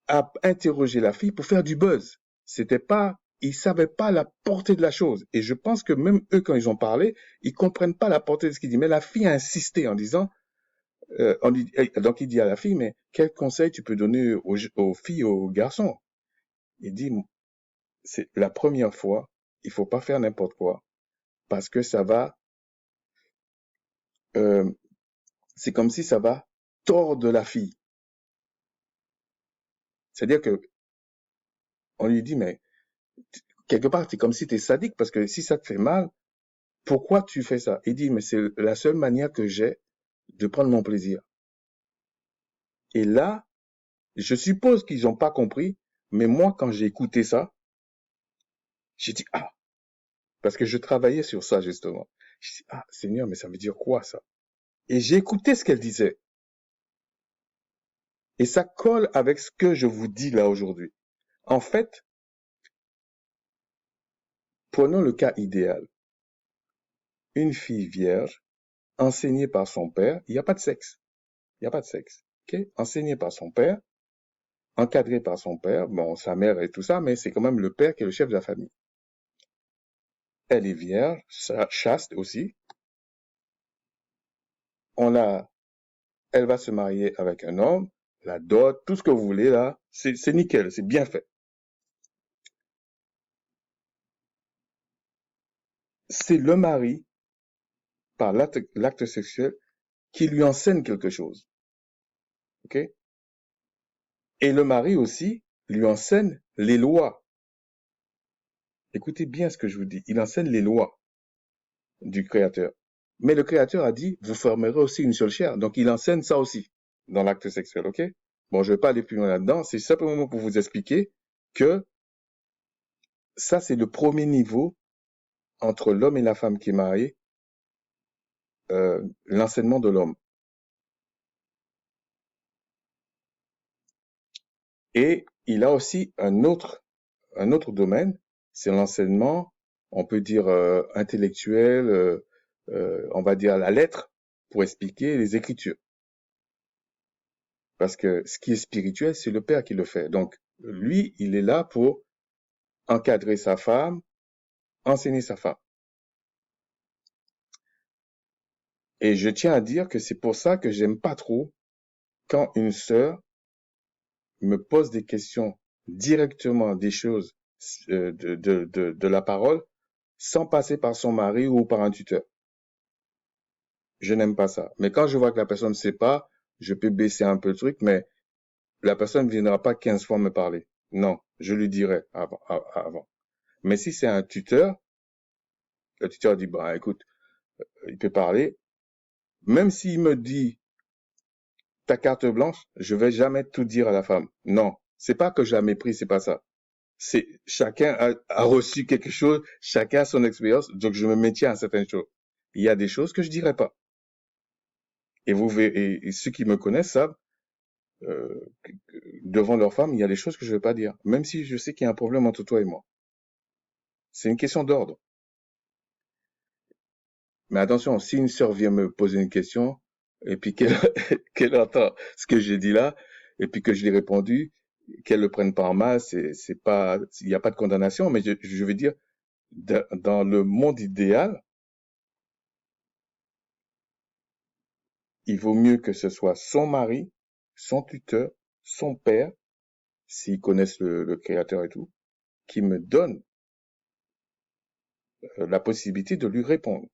[SPEAKER 1] la fille pour faire du buzz. C'était pas, ils savaient pas la portée de la chose. Et je pense que même eux, quand ils ont parlé, ils comprennent pas la portée de ce qu'il dit. Mais la fille a insisté en disant, donc il dit à la fille, mais quel conseil tu peux donner aux filles, aux garçons? Il dit, c'est la première fois, il faut pas faire n'importe quoi, parce que ça va, euh, c'est comme si ça va tordre la fille. C'est-à-dire que on lui dit, mais quelque part, c'est comme si tu es sadique, parce que si ça te fait mal, pourquoi tu fais ça? Il dit, mais c'est la seule manière que j'ai de prendre mon plaisir. Et là, je suppose qu'ils n'ont pas compris, mais moi, quand j'ai écouté ça, j'ai dit, ah, parce que je travaillais sur ça, justement. J'ai dit, ah, Seigneur, mais ça veut dire quoi, ça? Et j'ai écouté ce qu'elle disait. Et ça colle avec ce que je vous dis là aujourd'hui. En fait, prenons le cas idéal. Une fille vierge, enseignée par son père, il n'y a pas de sexe. Il n'y a pas de sexe. Okay? Enseignée par son père, encadrée par son père, bon, sa mère et tout ça, mais c'est quand même le père qui est le chef de la famille. Elle est vierge, chaste aussi. Elle va se marier avec un homme, la dot, tout ce que vous voulez là, c'est nickel, c'est bien fait. C'est le mari, par l'acte sexuel, qui lui enseigne quelque chose. Ok? Et le mari aussi lui enseigne les lois. Écoutez bien ce que je vous dis. Il enseigne les lois du Créateur. Mais le Créateur a dit, vous formerez aussi une seule chair. Donc il enseigne ça aussi dans l'acte sexuel, ok? Bon, je ne vais pas aller plus loin là-dedans. C'est simplement pour vous expliquer que ça, c'est le premier niveau entre l'homme et la femme qui est marié, l'enseignement de l'homme. Et il a aussi un autre domaine, c'est l'enseignement, on peut dire intellectuel, on va dire la lettre, pour expliquer les Écritures. Parce que ce qui est spirituel, c'est le Père qui le fait. Donc, lui, il est là pour encadrer sa femme, enseigner sa femme. Et je tiens à dire que c'est pour ça que j'aime pas trop quand une sœur me pose des questions directement des choses de la parole sans passer par son mari ou par un tuteur. Je n'aime pas ça. Mais quand je vois que la personne ne sait pas, je peux baisser un peu le truc, mais la personne ne viendra pas 15 fois me parler. Non, je lui dirai avant. Mais si c'est un tuteur, le tuteur dit, bah, écoute, il peut parler. Même s'il me dit ta carte blanche, je vais jamais tout dire à la femme. Non, c'est pas que j'ai mépris, c'est pas ça. C'est chacun a reçu quelque chose, chacun a son expérience, donc je me maintiens à certaines choses. Il y a des choses que je dirais pas. Et vous verrez, et ceux qui me connaissent savent, devant leur femme, il y a des choses que je ne vais pas dire, même si je sais qu'il y a un problème entre toi et moi. C'est une question d'ordre. Mais attention, si une sœur vient me poser une question, et puis qu'elle qu'elle entend ce que j'ai dit là, et puis que je lui ai répondu, qu'elle le prenne pas en mal, c'est pas, il n'y a pas de condamnation, mais je veux dire, Dans le monde idéal, il vaut mieux que ce soit son mari, son tuteur, son père, s'ils connaissent le créateur et tout, qui me donne la possibilité de lui répondre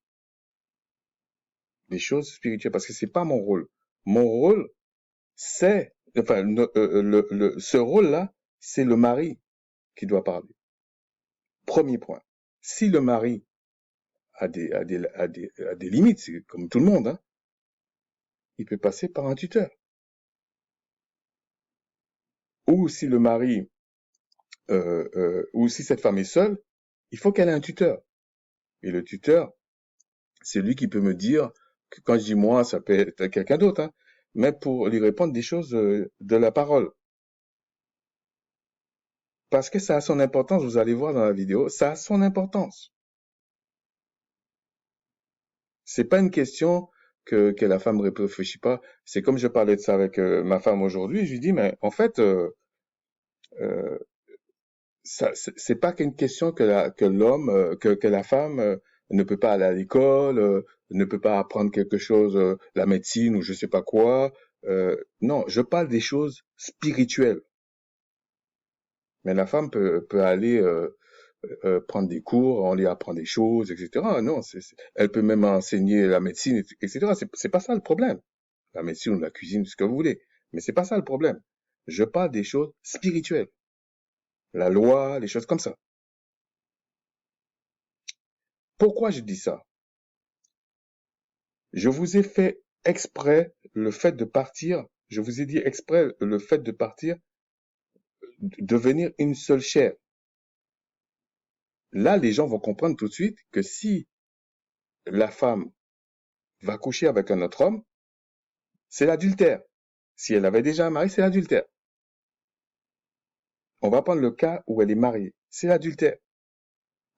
[SPEAKER 1] des choses spirituelles, parce que c'est pas mon rôle. Mon rôle, c'est, enfin, ce rôle-là, c'est le mari qui doit parler. Premier point. Si le mari a des limites, c'est comme tout le monde, hein, il peut passer par un tuteur. Ou si le mari, ou si cette femme est seule, il faut qu'elle ait un tuteur. Et le tuteur, c'est lui qui peut me dire, que quand je dis moi, ça peut être quelqu'un d'autre, hein, mais pour lui répondre des choses de la parole. Parce que ça a son importance, vous allez voir dans la vidéo, ça a son importance. C'est pas une question que la femme ne réfléchit pas. C'est comme je parlais de ça avec ma femme aujourd'hui, je lui dis, mais en fait, euh, ça, c'est pas qu'une question que l'homme, que la femme ne peut pas aller à l'école, ne peut pas apprendre quelque chose, la médecine ou je sais pas quoi. Non, je parle des choses spirituelles. Mais la femme peut aller prendre des cours, on lui apprend des choses, etc. Non, elle peut même enseigner la médecine, etc. C'est pas ça le problème. La médecine ou la cuisine, ce que vous voulez. Mais c'est pas ça le problème. Je parle des choses spirituelles. La loi, les choses comme ça. Pourquoi je dis ça? Je vous ai fait exprès le fait de partir, je vous ai dit exprès le fait de partir, devenir une seule chair. Là, les gens vont comprendre tout de suite que si la femme va coucher avec un autre homme, c'est l'adultère. Si elle avait déjà un mari, c'est l'adultère. On va prendre le cas où elle est mariée. C'est l'adultère.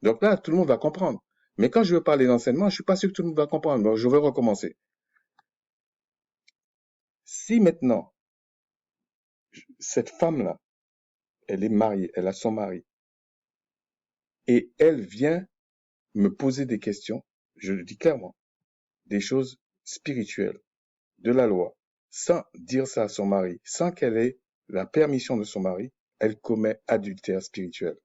[SPEAKER 1] Donc là, tout le monde va comprendre. Mais quand je veux parler d'enseignement, je suis pas sûr que tout le monde va comprendre. Donc je vais recommencer. Si maintenant, cette femme-là, elle est mariée, elle a son mari, et elle vient me poser des questions, je le dis clairement, des choses spirituelles, de la loi, sans dire ça à son mari, sans qu'elle ait la permission de son mari, elle commet adultère spirituel.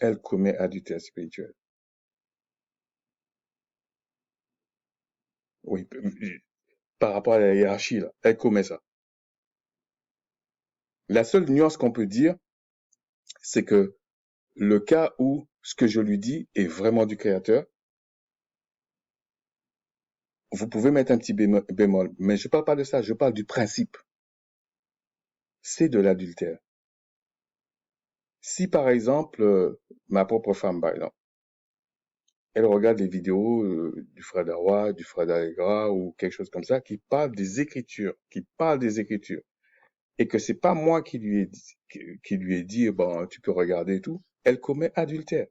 [SPEAKER 1] Elle commet adultère spirituel. Oui, par rapport à la hiérarchie, là, elle commet ça. La seule nuance qu'on peut dire, c'est que le cas où ce que je lui dis est vraiment du créateur, vous pouvez mettre un petit bémol, mais je parle pas de ça, je parle du principe. C'est de l'adultère. Si par exemple, ma propre femme, par exemple, elle regarde les vidéos du frère Darwa, du frère d'Alegra ou quelque chose comme ça, qui parle des Écritures, et que c'est pas moi qui lui ai dit, bon, tu peux regarder et tout, elle commet adultère.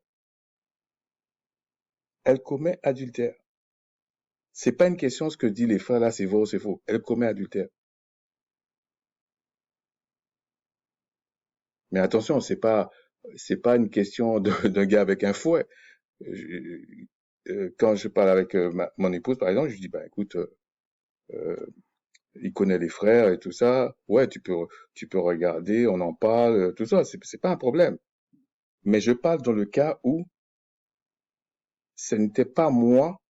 [SPEAKER 1] Elle commet adultère. C'est pas une question ce que disent les frères là, c'est vrai ou c'est faux. Elle commet adultère. Mais attention, c'est pas une question d'un gars avec un fouet. Je- quand je parle avec mon épouse, par exemple, je lui dis, bah écoute, euh, il connaît les frères et tout ça. Ouais, tu peux regarder, on en parle, tout ça. C'est pas un problème. Mais je parle dans le cas où ce n'était pas moi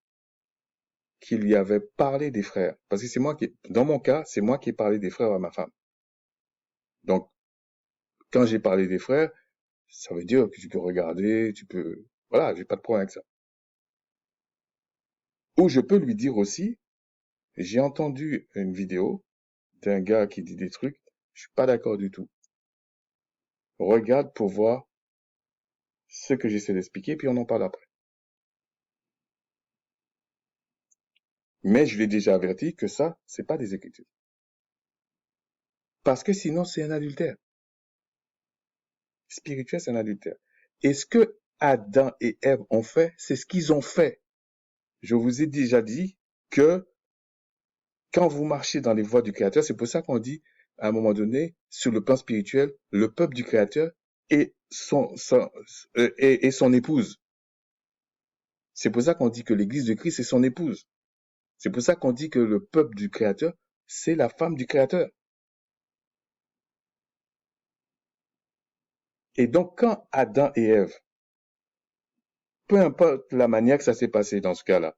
[SPEAKER 1] qui lui avait parlé des frères. Parce que dans mon cas, c'est moi qui ai parlé des frères à ma femme. Donc, quand j'ai parlé des frères, ça veut dire que tu peux regarder, voilà, j'ai pas de problème avec ça. Ou je peux lui dire aussi, j'ai entendu une vidéo d'un gars qui dit des trucs, je suis pas d'accord du tout. Regarde pour voir ce que j'essaie d'expliquer, puis on en parle après. Mais je l'ai déjà averti que ça, c'est pas des écritures. Parce que sinon, c'est un adultère. Spirituel, c'est un adultère. Et ce que Adam et Ève ont fait, c'est ce qu'ils ont fait. Je vous ai déjà dit que quand vous marchez dans les voies du Créateur, c'est pour ça qu'on dit, à un moment donné, sur le plan spirituel, le peuple du Créateur et et son épouse. C'est pour ça qu'on dit que l'Église de Christ est son épouse. C'est pour ça qu'on dit que le peuple du Créateur, c'est la femme du Créateur. Et donc, quand Adam et Ève, peu importe la manière que ça s'est passé dans ce cas-là,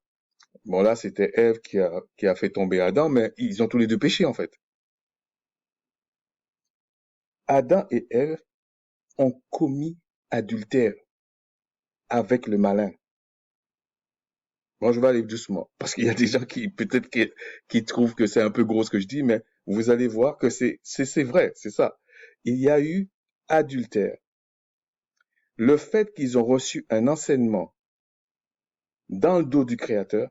[SPEAKER 1] bon là, c'était Ève qui a fait tomber Adam, mais ils ont tous les deux péché en fait. Adam et Ève ont commis adultère avec le malin. Bon, je vais aller doucement, parce qu'il y a des gens qui peut-être qui trouvent que c'est un peu gros ce que je dis, mais vous allez voir que c'est vrai, c'est ça. Il y a eu adultère. Le fait qu'ils ont reçu un enseignement dans le dos du Créateur,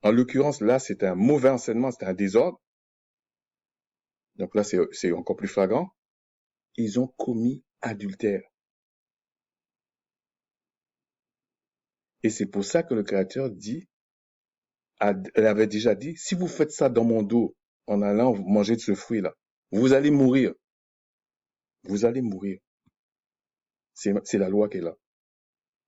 [SPEAKER 1] en l'occurrence là, c'est un mauvais enseignement, c'est un désordre, donc là c'est encore plus flagrant, ils ont commis adultère. Et c'est pour ça que le Créateur dit, elle avait déjà dit, si vous faites ça dans mon dos, en allant manger de ce fruit-là, vous allez mourir. Vous allez mourir. C'est la loi qui est là.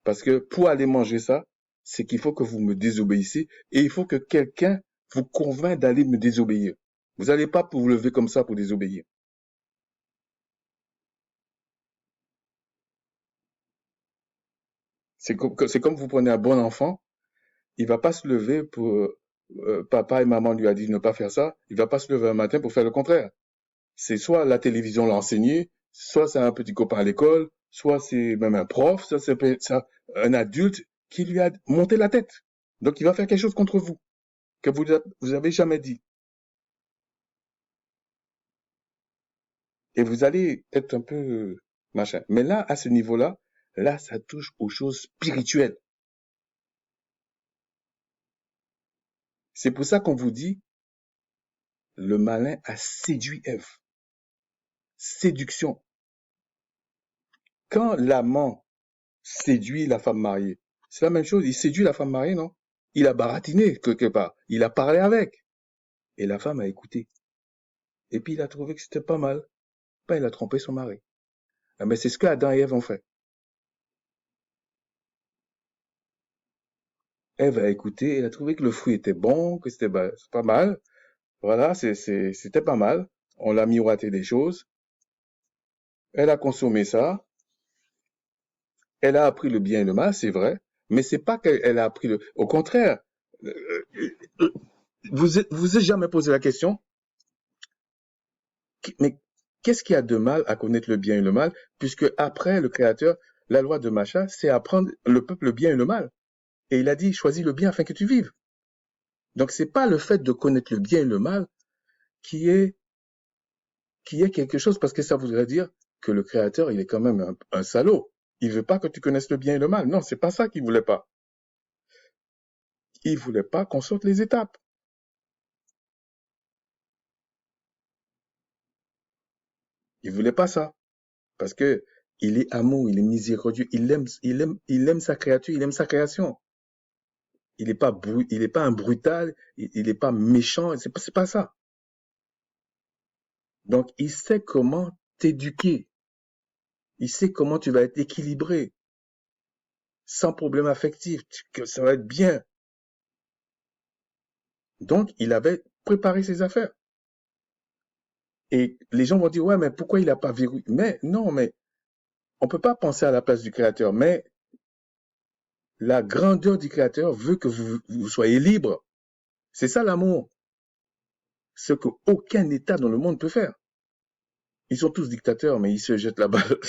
[SPEAKER 1] Parce que pour aller manger ça, c'est qu'il faut que vous me désobéissiez et il faut que quelqu'un vous convainc d'aller me désobéir. Vous n'allez pas vous lever comme ça pour désobéir. C'est comme vous prenez un bon enfant, il va pas se lever pour papa et maman lui a dit de ne pas faire ça, il va pas se lever un matin pour faire le contraire. C'est soit la télévision l'a enseigné, soit c'est un petit copain à l'école, soit c'est même un prof, soit c'est un adulte qui lui a monté la tête. Donc il va faire quelque chose contre vous que vous avez jamais dit. Et vous allez être un peu machin. Mais là, à ce niveau-là, là, ça touche aux choses spirituelles. C'est pour ça qu'on vous dit, le malin a séduit Ève. Séduction. Quand l'amant séduit la femme mariée, c'est la même chose. Il séduit la femme mariée, non? Il a baratiné quelque part. Il a parlé avec. Et la femme a écouté. Et puis il a trouvé que c'était pas mal. Ben, il a trompé son mari. Ah, mais c'est ce que Adam et Ève ont fait. Ève a écouté, elle a trouvé que le fruit était bon, que c'était c'est pas mal. Voilà, c'était pas mal. On l'a miroité des choses. Elle a consommé ça. Elle a appris le bien et le mal, c'est vrai. Mais c'est pas qu'elle a appris le. Au contraire, euh, euh, vous êtes jamais posé la question, mais qu'est-ce qu'il y a de mal à connaître le bien et le mal, puisque après le Créateur, la loi de Macha, c'est apprendre le peuple le bien et le mal. Et il a dit, choisis le bien afin que tu vives. Donc c'est pas le fait de connaître le bien et le mal qui est quelque chose, parce que ça voudrait dire que le Créateur, il est quand même un salaud. Il veut pas que tu connaisses le bien et le mal. Non, c'est pas ça qu'il voulait pas. Il voulait pas qu'on saute les étapes. Il voulait pas ça. Parce que il est amour, il est miséricordieux, il aime sa créature, il aime sa création. Il est pas un brutal, il est pas méchant, c'est pas ça. Donc, il sait comment t'éduquer. Il sait comment tu vas être équilibré, sans problème affectif, que ça va être bien. Donc, il avait préparé ses affaires. Et les gens vont dire, ouais, mais pourquoi il n'a pas verrouillé? Mais non, mais on peut pas penser à la place du Créateur. Mais la grandeur du Créateur veut que vous soyez libre. C'est ça l'amour. Ce qu'aucun État dans le monde peut faire. Ils sont tous dictateurs, mais ils se jettent la balle.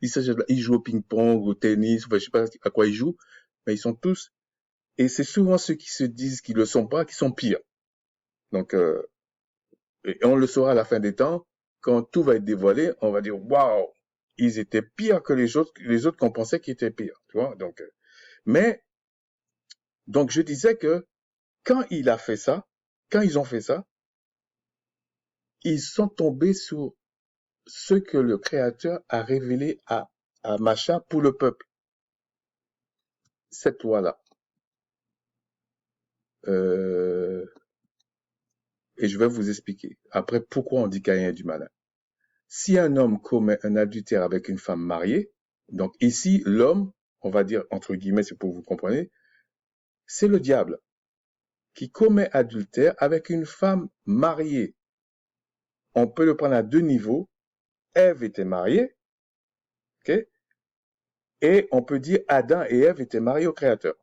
[SPEAKER 1] Ils jouent au ping-pong, au tennis, enfin, je sais pas à quoi ils jouent, mais ils sont tous. Et c'est souvent ceux qui se disent qu'ils le sont pas, qui sont pires. Donc, et on le saura à la fin des temps, quand tout va être dévoilé, on va dire, waouh, ils étaient pires que les autres qu'on pensait qu'ils étaient pires, tu vois. Donc, mais, donc je disais que quand il a fait ça, quand ils ont fait ça, ils sont tombés sur ce que le Créateur a révélé à Macha pour le peuple. Cette loi-là. Euh, et je vais vous expliquer après pourquoi on dit Caïn est du malin. si un homme commet un adultère avec une femme mariée, donc ici, l'homme, on va dire entre guillemets, c'est pour que vous compreniez, c'est le diable qui commet adultère avec une femme mariée. On peut le prendre à deux niveaux. Ève était mariée, ok? Et on peut dire Adam et Ève étaient mariés au Créateur.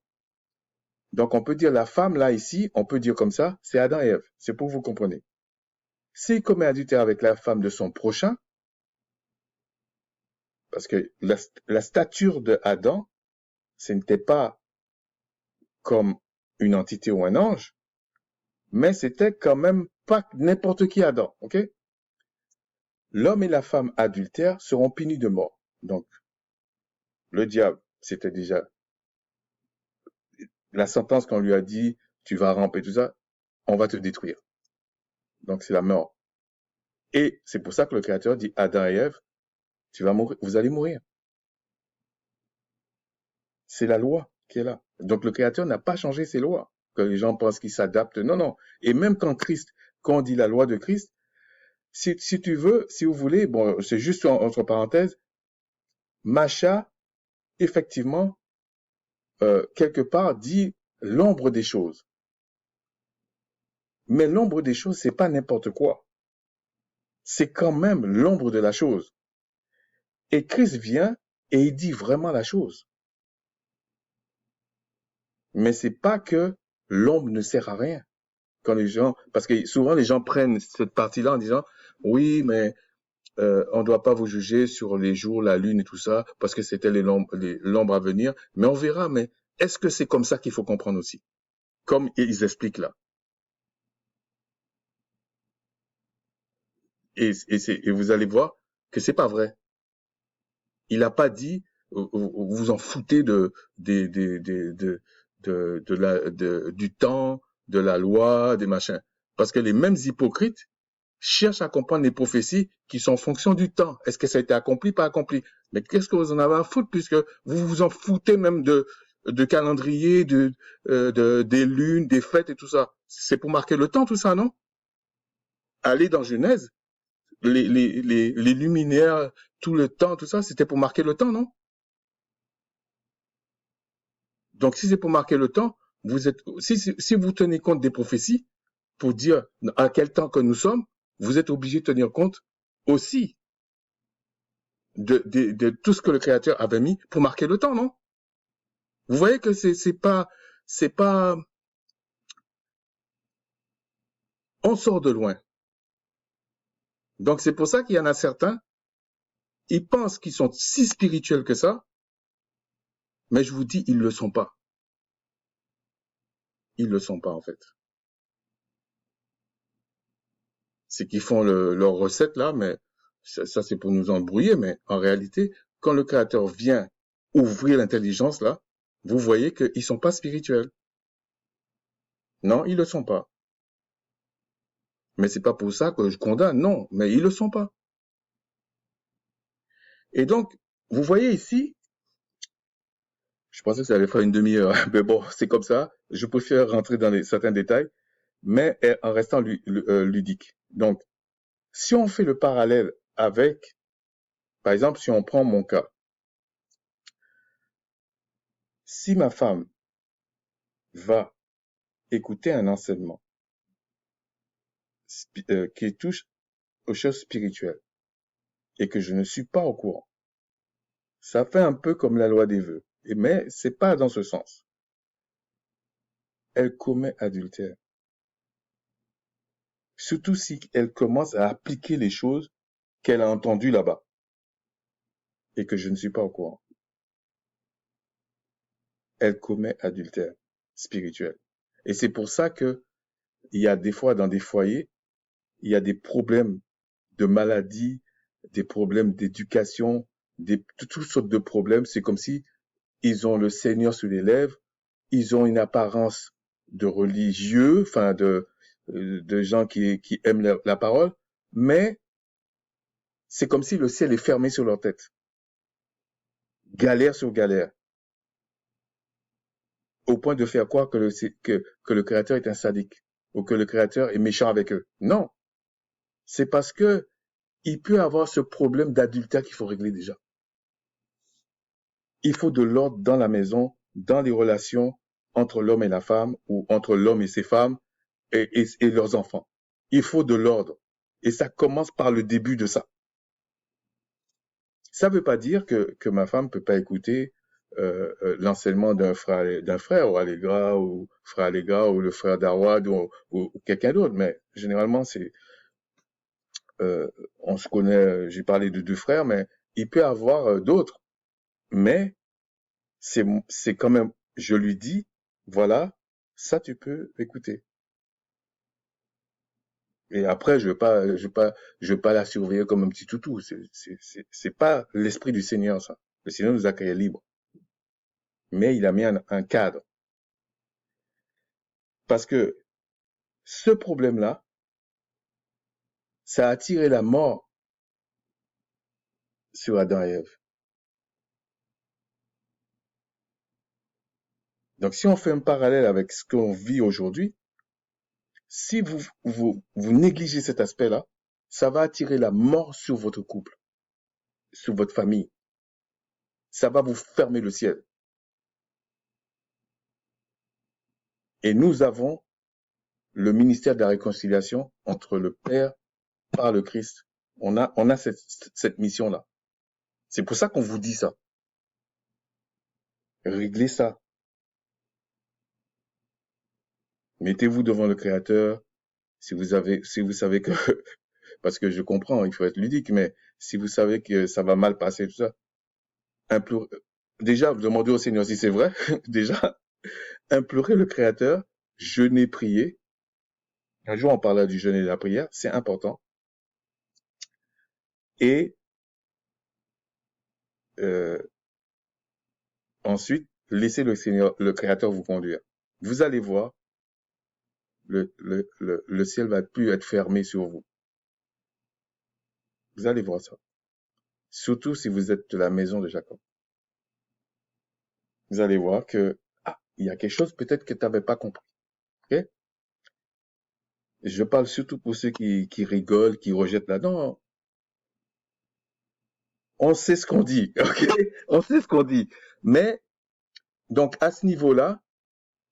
[SPEAKER 1] Donc on peut dire la femme là ici, on peut dire comme ça, c'est Adam et Ève. C'est pour que vous compreniez. S'il commet adultère avec la femme de son prochain, parce que la stature de Adam, ce n'était pas comme une entité ou un ange, mais c'était quand même pas n'importe qui Adam, ok? L'homme et la femme adultères seront punis de mort. Donc, le diable, c'était déjà la sentence qu'on lui a dit, tu vas ramper, tout ça, on va te détruire. Donc, c'est la mort. Et c'est pour ça que le Créateur dit, Adam et Ève, tu vas mourir, vous allez mourir. C'est la loi qui est là. Donc, le Créateur n'a pas changé ses lois. Que les gens pensent qu'il s'adapte. Non, non. Et même quand on dit la loi de Christ, si tu veux, si vous voulez, bon, c'est juste entre parenthèses, Macha, effectivement, quelque part, dit l'ombre des choses. Mais l'ombre des choses, c'est pas n'importe quoi. C'est quand même l'ombre de la chose. Et Christ vient et il dit vraiment la chose. Mais c'est pas que l'ombre ne sert à rien. Quand les gens, parce que souvent les gens prennent cette partie-là en disant, oui, mais on ne doit pas vous juger sur les jours, la lune et tout ça, parce que c'était l'ombre à venir. Mais on verra, mais est-ce que c'est comme ça qu'il faut comprendre aussi? Comme ils expliquent là. Et vous allez voir que c'est pas vrai. Il n'a pas dit, vous vous en foutez du temps, de la loi, des machins. Parce que les mêmes hypocrites cherchent à comprendre les prophéties qui sont en fonction du temps. Est-ce que ça a été accompli, pas accompli? Mais qu'est-ce que vous en avez à foutre puisque vous vous en foutez même de calendrier, des lunes, des fêtes et tout ça. C'est pour marquer le temps, tout ça, non? Allez dans Genèse, les luminaires, tout le temps, tout ça, c'était pour marquer le temps, non? Donc, si c'est pour marquer le temps, si vous tenez compte des prophéties, pour dire à quel temps que nous sommes, vous êtes obligé de tenir compte aussi de tout ce que le Créateur avait mis pour marquer le temps, non? Vous voyez que c'est pas, on sort de loin. Donc, c'est pour ça qu'il y en a certains, ils pensent qu'ils sont si spirituels que ça, mais je vous dis, ils le sont pas. Ils le sont pas, en fait. C'est qu'ils font leur recette là, mais ça c'est pour nous embrouiller, mais en réalité, quand le Créateur vient ouvrir l'intelligence là, vous voyez qu'ils sont pas spirituels. Non, ils le sont pas. Mais c'est pas pour ça que je condamne, non, mais ils le sont pas. Et donc, vous voyez ici, je pensais que ça allait faire une demi-heure, mais bon, c'est comme ça. Je préfère rentrer dans certains détails, mais en restant ludique. Donc, si on fait le parallèle avec, par exemple, si on prend mon cas, si ma femme va écouter un enseignement qui touche aux choses spirituelles et que je ne suis pas au courant, ça fait un peu comme la loi des vœux. Mais c'est pas dans ce sens. Elle commet adultère. Surtout si elle commence à appliquer les choses qu'elle a entendues là-bas et que je ne suis pas au courant. Elle commet adultère spirituel. Et c'est pour ça que il y a des fois dans des foyers, il y a des problèmes de maladie, des problèmes d'éducation, toutes sortes de problèmes. C'est comme si ils ont le Seigneur sur les lèvres, ils ont une apparence de religieux, enfin de gens qui aiment la parole, mais c'est comme si le ciel est fermé sur leur tête. Galère sur galère. Au point de faire croire que le Créateur est un sadique ou que le Créateur est méchant avec eux. Non. C'est parce que il peut avoir ce problème d'adultère qu'il faut régler déjà. Il faut de l'ordre dans la maison, dans les relations entre l'homme et la femme, ou entre l'homme et ses femmes, et leurs enfants. Il faut de l'ordre. Et ça commence par le début de ça. Ça ne veut pas dire que ma femme ne peut pas écouter l'enseignement d'un frère, ou Allegra, ou frère Allegra, ou le frère d'Arwad, ou quelqu'un d'autre. Mais généralement, on se connaît, j'ai parlé de 2 frères, mais il peut y avoir d'autres. Mais c'est quand même, je lui dis, voilà, ça tu peux écouter. Et après, je veux pas la surveiller comme un petit toutou. C'est pas l'esprit du Seigneur, ça. Le Seigneur nous a créés libres. Mais il a mis un cadre. Parce que ce problème-là, ça a attiré la mort sur Adam et Ève. Donc, si on fait un parallèle avec ce qu'on vit aujourd'hui, si vous négligez cet aspect-là, ça va attirer la mort sur votre couple, sur votre famille. Ça va vous fermer le ciel. Et nous avons le ministère de la réconciliation entre le Père par le Christ. On a cette mission-là. C'est pour ça qu'on vous dit ça. Réglez ça. Mettez-vous devant le Créateur. Si vous savez que, parce que je comprends, il faut être ludique, mais si vous savez que ça va mal passer, tout ça, déjà, demandez au Seigneur si c'est vrai. Déjà, implorez le Créateur, jeûnez, priez. Un jour, on parlera du jeûne et de la prière, c'est important. Et ensuite, laissez le Seigneur, le Créateur vous conduire. Vous allez voir, le ciel va plus être fermé sur vous. Vous allez voir ça. Surtout si vous êtes de la maison de Jacob. Vous allez voir que, il y a quelque chose peut-être que tu n'avais pas compris. Okay? Je parle surtout pour ceux qui rigolent, qui rejettent là-dedans. On sait ce qu'on dit, ok? On sait ce qu'on dit. Mais, donc, à ce niveau-là,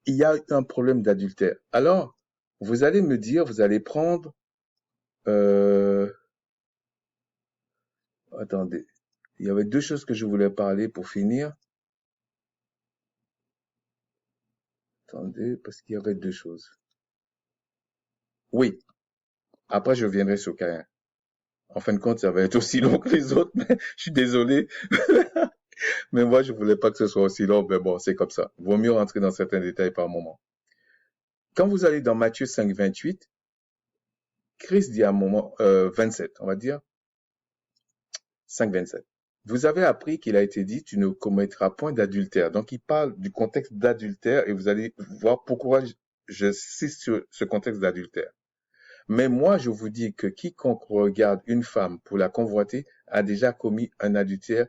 [SPEAKER 1] il y a un problème d'adultère. Alors, vous allez me dire, vous allez prendre, attendez, il y avait 2 choses que je voulais parler pour finir. Attendez, parce qu'il y avait 2 choses. Oui, après je viendrai sur Caïn. En fin de compte, ça va être aussi long que les autres, mais je suis désolé. Mais moi, je voulais pas que ce soit aussi long, mais bon, c'est comme ça. Vaut mieux rentrer dans certains détails par moment. Quand vous allez dans Matthieu 5, 28, Christ dit à un moment, 27, on va dire, 5, 27. Vous avez appris qu'il a été dit, tu ne commettras point d'adultère. Donc, il parle du contexte d'adultère et vous allez voir pourquoi je cite ce contexte d'adultère. Mais moi, je vous dis que quiconque regarde une femme pour la convoiter a déjà commis un adultère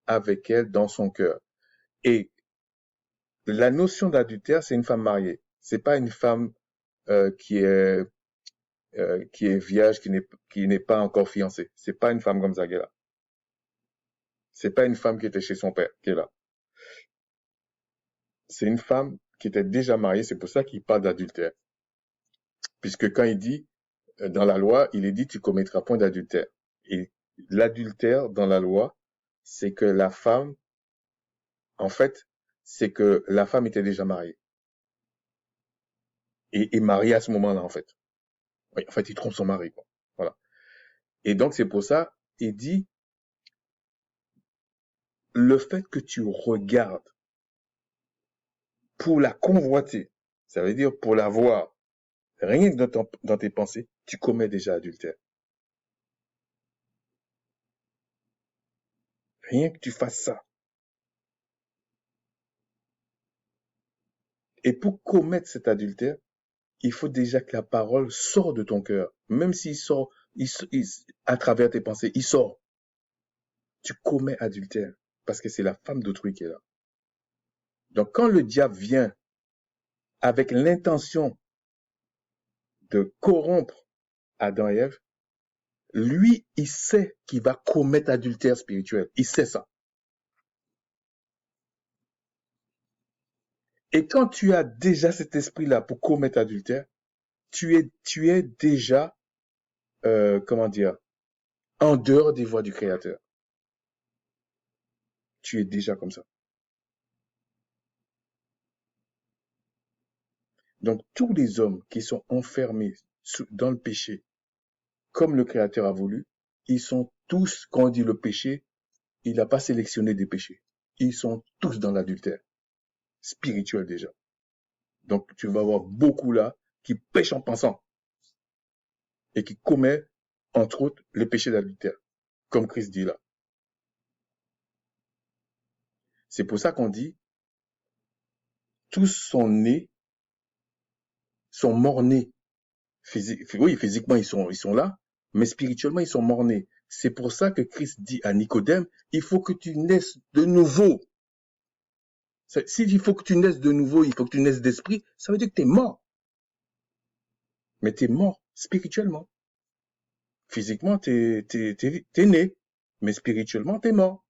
[SPEAKER 1] avec elle dans son cœur. Et la notion d'adultère, c'est une femme mariée. C'est pas une femme qui est vierge, qui n'est pas encore fiancée. C'est pas une femme comme ça qui est là. C'est pas une femme qui était chez son père qui est là. C'est une femme qui était déjà mariée. C'est pour ça qu'il parle d'adultère. Puisque quand il dit dans la loi, il est dit tu commettras point d'adultère. Et l'adultère dans la loi, c'est que la femme, en fait, c'est que la femme était déjà mariée. Et mariée à ce moment-là, en fait. Oui, en fait, il trompe son mari, quoi. Voilà. Et donc, c'est pour ça, il dit, le fait que tu regardes pour la convoiter, ça veut dire pour la voir, rien que dans tes pensées, tu commets déjà adultère. Rien que tu fasses ça. Et pour commettre cet adultère, il faut déjà que la parole sorte de ton cœur. Même s'il sort, à travers tes pensées, il sort. Tu commets adultère. Parce que c'est la femme d'autrui qui est là. Donc, quand le diable vient avec l'intention de corrompre Adam et Ève, lui, il sait qu'il va commettre adultère spirituel. Il sait ça. Et quand tu as déjà cet esprit-là pour commettre adultère, tu es déjà, comment dire, en dehors des voies du Créateur. Tu es déjà comme ça. Donc, tous les hommes qui sont enfermés dans le péché, comme le Créateur a voulu, ils sont tous, quand on dit le péché, il n'a pas sélectionné des péchés. Ils sont tous dans l'adultère, spirituel déjà. Donc, tu vas avoir beaucoup là qui pêchent en pensant et qui commettent, entre autres, les péchés d'adultère, comme Christ dit là. C'est pour ça qu'on dit, tous sont nés, sont morts-nés. Oui, physiquement, ils sont là, mais spirituellement, ils sont morts-nés. C'est pour ça que Christ dit à Nicodème, il faut que tu naisses de nouveau. S'il faut que tu naisses de nouveau, il faut que tu naisses d'esprit, ça veut dire que tu es mort. Mais tu es mort spirituellement. Physiquement, t'es né, mais spirituellement, tu es mort.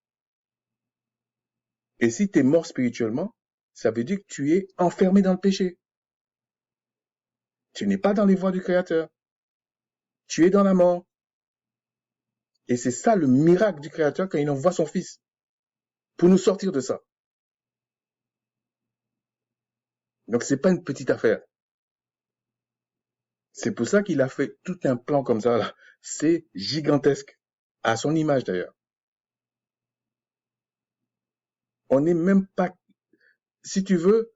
[SPEAKER 1] Et si tu es mort spirituellement, ça veut dire que tu es enfermé dans le péché. Tu n'es pas dans les voies du Créateur. Tu es dans la mort. Et c'est ça le miracle du Créateur quand il envoie son Fils, pour nous sortir de ça. Donc c'est pas une petite affaire. C'est pour ça qu'il a fait tout un plan comme ça, là. C'est gigantesque. À son image d'ailleurs. On n'est même pas, si tu veux,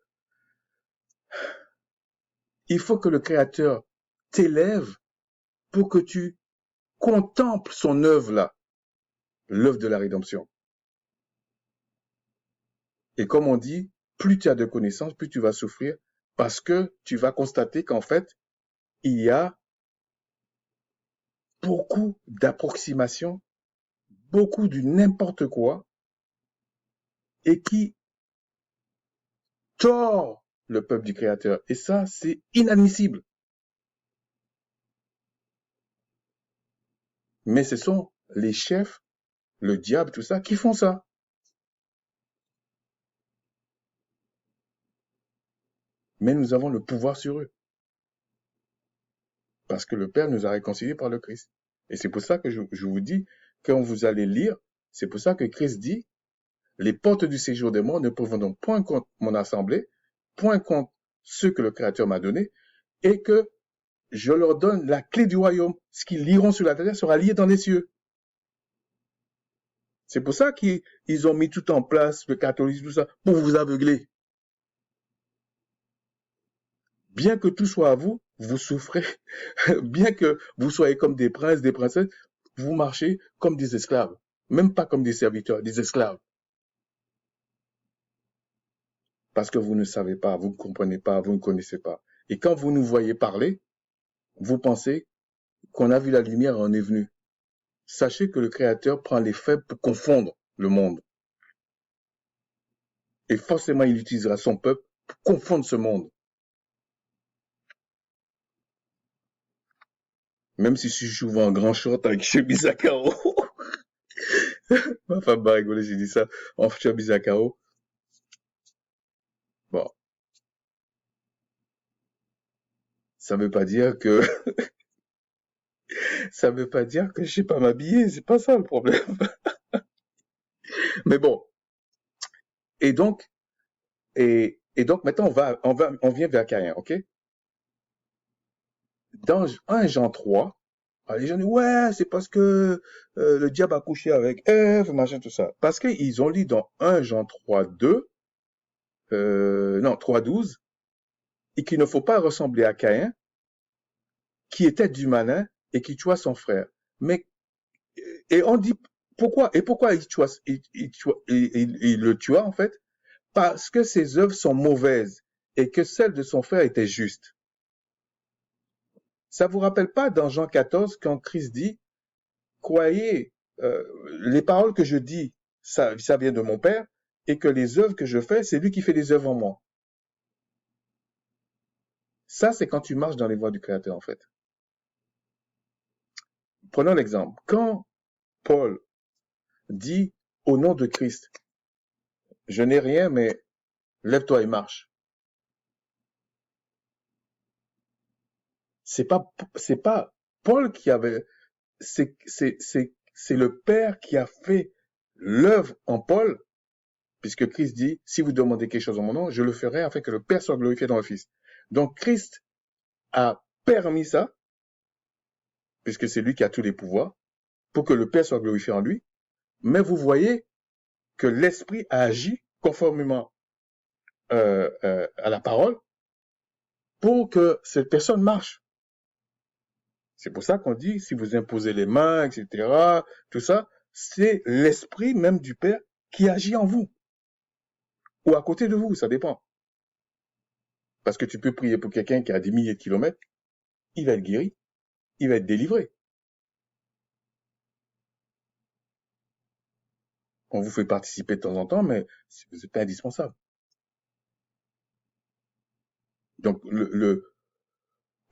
[SPEAKER 1] il faut que le Créateur t'élève pour que tu contemples son œuvre là, l'œuvre de la rédemption. Et comme on dit, plus tu as de connaissances, plus tu vas souffrir, parce que tu vas constater qu'en fait, il y a beaucoup d'approximations, beaucoup du n'importe quoi, et qui tord le peuple du Créateur. Et ça, c'est inadmissible. Mais ce sont les chefs, le diable, tout ça, qui font ça. Mais nous avons le pouvoir sur eux. Parce que le Père nous a réconciliés par le Christ. Et c'est pour ça que je vous dis, quand vous allez lire, c'est pour ça que Christ dit, les portes du séjour des morts ne prévaudront point contre mon assemblée, point contre ceux que le Créateur m'a donnés, et que je leur donne la clé du royaume. Ce qu'ils liront sur la terre sera lié dans les cieux. C'est pour ça qu'ils ont mis tout en place, le catholicisme, tout ça, pour vous aveugler. Bien que tout soit à vous, vous souffrez. Bien que vous soyez comme des princes, des princesses, vous marchez comme des esclaves. Même pas comme des serviteurs, des esclaves. Parce que vous ne savez pas, vous ne comprenez pas, vous ne connaissez pas. Et quand vous nous voyez parler, vous pensez qu'on a vu la lumière et on est venu. Sachez que le Créateur prend les faibles pour confondre le monde. Et forcément, il utilisera son peuple pour confondre ce monde. Même si je suis souvent en grand short avec chemise à carreaux. Ma femme va rigoler, j'ai dit ça. En chemise à carreaux. Bon. Ça veut pas dire que, ça veut pas dire que je sais pas m'habiller. C'est pas ça le problème. Mais bon. Et donc, et donc maintenant, on vient vers Caïn, ok? Dans 1 Jean 3, les gens disent, ouais, c'est parce que le diable a couché avec Ève, machin, tout ça. Parce qu'ils ont lu dans 1 Jean 3, 2, non, 3, 12, et qu'il ne faut pas ressembler à Caïn, qui était du malin et qui tua son frère. Mais, et on dit, pourquoi? Et pourquoi il le tua, en fait? Parce que ses œuvres sont mauvaises et que celles de son frère étaient justes. Ça vous rappelle pas dans Jean 14 quand Christ dit, croyez, les paroles que je dis, ça vient de mon Père, et que les œuvres que je fais, c'est lui qui fait les œuvres en moi. Ça, c'est quand tu marches dans les voies du Créateur, en fait. prenons l'exemple. Quand Paul dit au nom de Christ, je n'ai rien, mais lève-toi et marche. C'est pas Paul qui avait, c'est le Père qui a fait l'œuvre en Paul, puisque Christ dit, si vous demandez quelque chose en mon nom, je le ferai afin que le Père soit glorifié dans le Fils. Donc Christ a permis ça, puisque c'est lui qui a tous les pouvoirs, pour que le Père soit glorifié en lui. Mais vous voyez que l'Esprit a agi conformément à la parole pour que cette personne marche. C'est pour ça qu'on dit, si vous imposez les mains, etc., tout ça, c'est l'Esprit même du Père qui agit en vous, ou à côté de vous, ça dépend. Parce que tu peux prier pour quelqu'un qui a des milliers de kilomètres, il va être guéri, il va être délivré. On vous fait participer de temps en temps, mais vous n'êtes pas indispensable. Donc,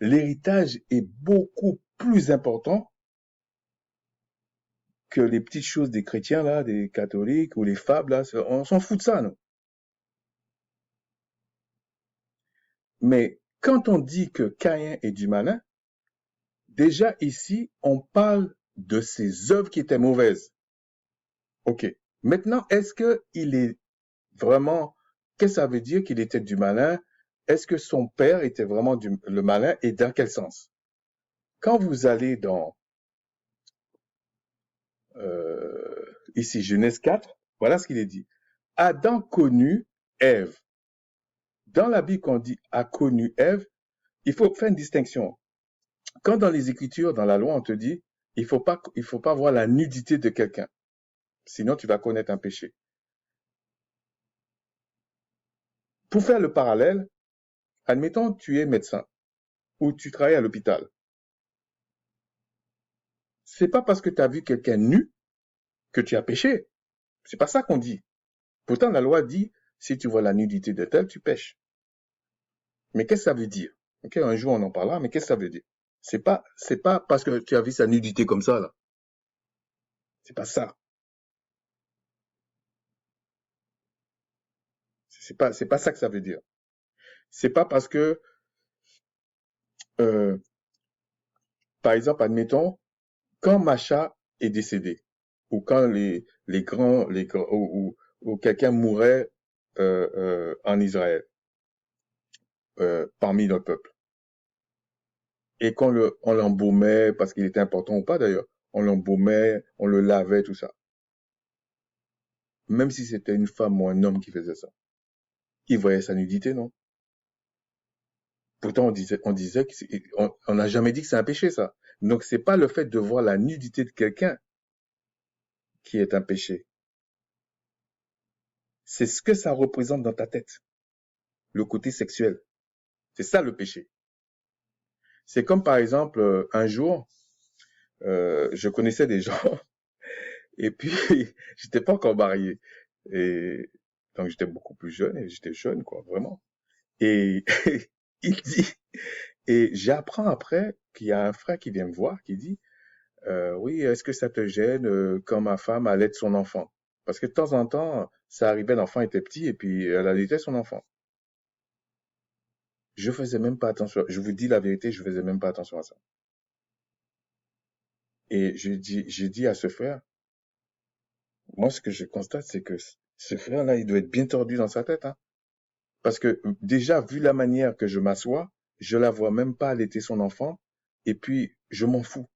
[SPEAKER 1] l'héritage est beaucoup plus important que les petites choses des chrétiens, là, des catholiques ou les fables, là. On s'en fout de ça, non? Mais quand on dit que Caïn est du malin, déjà ici, on parle de ses œuvres qui étaient mauvaises. Ok. Maintenant, est-ce qu'il est vraiment, qu'est-ce que ça veut dire qu'il était du malin? Est-ce que son père était vraiment le malin et dans quel sens? Quand vous allez dans, ici, Genèse 4, voilà ce qu'il est dit. Adam connut Ève. Dans la Bible, quand on dit a connu Ève, il faut faire une distinction. Quand dans les Écritures, dans la loi, on te dit, il faut pas voir la nudité de quelqu'un. Sinon, tu vas connaître un péché. Pour faire le parallèle, admettons, tu es médecin ou tu travailles à l'hôpital. C'est pas parce que tu as vu quelqu'un nu que tu as péché. C'est pas ça qu'on dit. Pourtant, la loi dit, si tu vois la nudité de tel, tu pèches. Mais qu'est-ce que ça veut dire? Ok, un jour on en parlera, mais qu'est-ce que ça veut dire? C'est pas parce que tu as vu sa nudité comme ça, là. C'est pas ça. C'est pas ça que ça veut dire. C'est pas parce que, euh, par exemple, admettons, quand Macha est décédé, ou quand ou quelqu'un mourait en Israël, parmi le peuple, et on l'embaumait, parce qu'il était important ou pas d'ailleurs, on l'embaumait, on le lavait, tout ça. Même si c'était une femme ou un homme qui faisait ça, il voyait sa nudité, non? Pourtant, on disait on n'a jamais dit que c'est un péché, ça. Donc, c'est pas le fait de voir la nudité de quelqu'un qui est un péché. C'est ce que ça représente dans ta tête, le côté sexuel. C'est ça le péché. C'est comme par exemple, un jour, je connaissais des gens et puis j'étais pas encore marié et donc j'étais beaucoup plus jeune et j'étais jeune quoi, vraiment. Et il dit et j'apprends après qu'il y a un frère qui vient me voir qui dit oui, est-ce que ça te gêne quand ma femme allait son enfant? Parce que de temps en temps, ça arrivait, l'enfant était petit et puis elle allaitait son enfant. Je faisais même pas attention. Je vous dis la vérité, je faisais même pas attention à ça. Et j'ai dit à ce frère, moi, ce que je constate, c'est que ce frère-là, il doit être bien tordu dans sa tête, hein. Parce que déjà, vu la manière que je m'assois, je la vois même pas allaiter son enfant, et puis je m'en fous.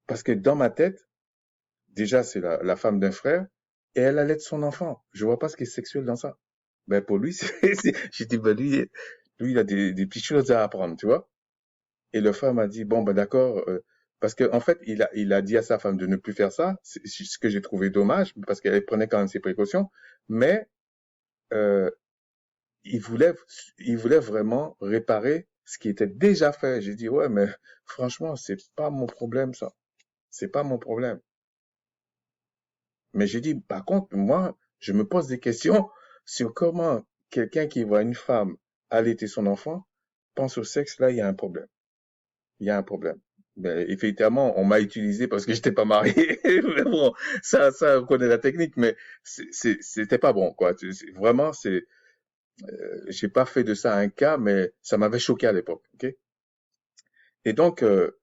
[SPEAKER 1] Parce que dans ma tête, déjà, c'est la femme d'un frère, et elle allaite son enfant. Je vois pas ce qui est sexuel dans ça. Ben, pour lui, j'ai dit, ben, lui, il a des petites choses à apprendre, tu vois. Et le frère m'a dit, bon, ben d'accord, parce que en fait, il a dit à sa femme de ne plus faire ça, c'est ce que j'ai trouvé dommage, parce qu'elle prenait quand même ses précautions, mais euh, il voulait, il voulait vraiment réparer ce qui était déjà fait. J'ai dit, ouais, mais franchement, c'est pas mon problème, ça. C'est pas mon problème. Mais j'ai dit, par contre, moi, je me pose des questions sur comment quelqu'un qui voit une femme allaiter son enfant pense au sexe, là, il y a un problème. Il y a un problème. Ben, effectivement, on m'a utilisé parce que j'étais pas marié. Mais bon, on connaît la technique, mais c'était pas bon, quoi. Vraiment, j'ai pas fait de ça un cas, mais ça m'avait choqué à l'époque, ok? Et donc, euh,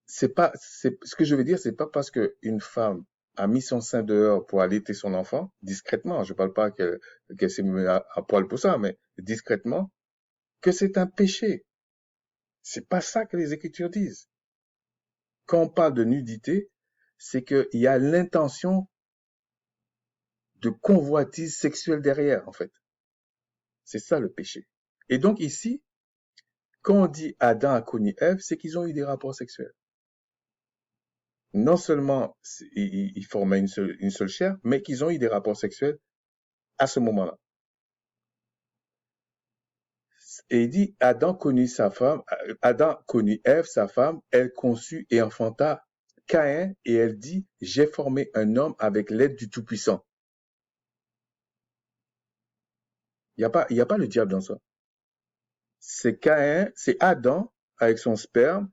[SPEAKER 1] ce que je veux dire, c'est pas parce que une femme a mis son sein dehors pour allaiter son enfant, discrètement, je parle pas qu'elle s'est mise à poil pour ça, mais discrètement, que c'est un péché. C'est pas ça que les Écritures disent. Quand on parle de nudité, c'est qu'il y a l'intention de convoitise sexuelle derrière, en fait. C'est ça le péché. Et donc ici, quand on dit Adam a connu Ève, c'est qu'ils ont eu des rapports sexuels. Non seulement ils formaient une seule chair, mais qu'ils ont eu des rapports sexuels à ce moment-là. Et il dit, Adam connut sa femme, Adam connut Ève, sa femme, elle conçut et enfanta Caïn, et elle dit, j'ai formé un homme avec l'aide du Tout-Puissant. Il y a pas le diable dans ça. C'est Caïn, c'est Adam avec son sperme,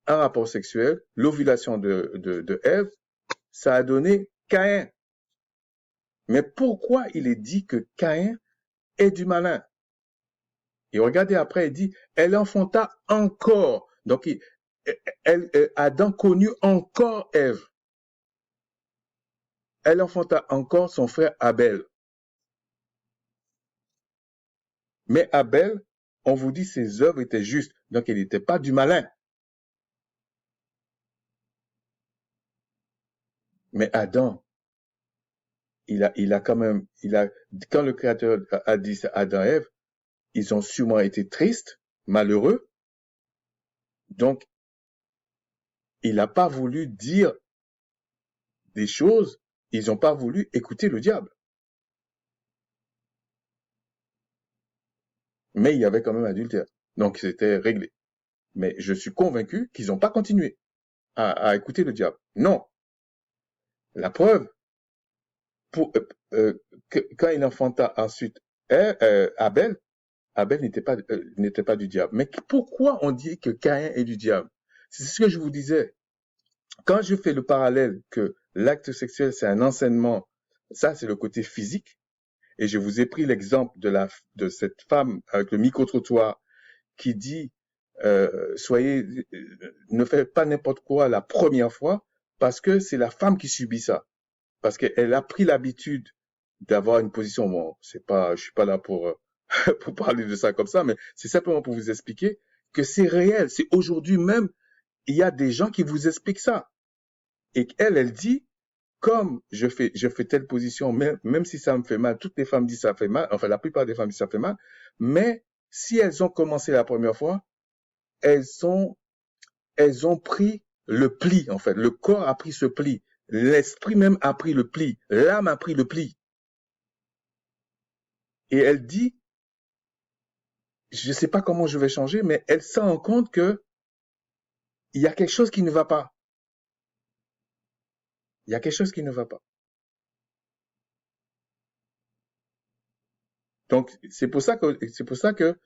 [SPEAKER 1] un rapport sexuel, l'ovulation de Ève, ça a donné Caïn. Mais pourquoi il est dit que Caïn est du malin? Et regardez après, il dit, elle enfanta encore. Donc, Adam connut encore Ève. Elle enfanta encore son frère Abel. Mais Abel, on vous dit, ses œuvres étaient justes. Donc, il n'était pas du malin. Mais Adam, il a quand même, quand le Créateur a dit ça à Adam et Ève, ils ont sûrement été tristes, malheureux. Donc, il n'a pas voulu dire des choses, ils n'ont pas voulu écouter le diable. Mais il y avait quand même adultère. Donc, c'était réglé. Mais je suis convaincu qu'ils n'ont pas continué à écouter le diable. Non. La preuve, pour, quand il enfanta ensuite Abel, Abel n'était pas du diable. Mais pourquoi on dit que Caïn est du diable? C'est ce que je vous disais. Quand je fais le parallèle que l'acte sexuel, c'est un enseignement, ça, c'est le côté physique. Et je vous ai pris l'exemple de cette femme avec le micro-trottoir qui dit, ne faites pas n'importe quoi la première fois parce que c'est la femme qui subit ça. Parce qu'elle a pris l'habitude d'avoir une position. Bon, je suis pas là pour, pour parler de ça comme ça, mais c'est simplement pour vous expliquer que c'est réel. C'est aujourd'hui même, il y a des gens qui vous expliquent ça. Et elle dit, comme je fais telle position, même si ça me fait mal, toutes les femmes disent ça fait mal, enfin la plupart des femmes disent ça fait mal, mais si elles ont commencé la première fois, elles ont pris le pli, en fait. Le corps a pris ce pli. L'esprit même a pris le pli. L'âme a pris le pli. Et elle dit, je ne sais pas comment je vais changer, mais elle se rend compte que il y a quelque chose qui ne va pas. Il y a quelque chose qui ne va pas. Donc, c'est pour ça que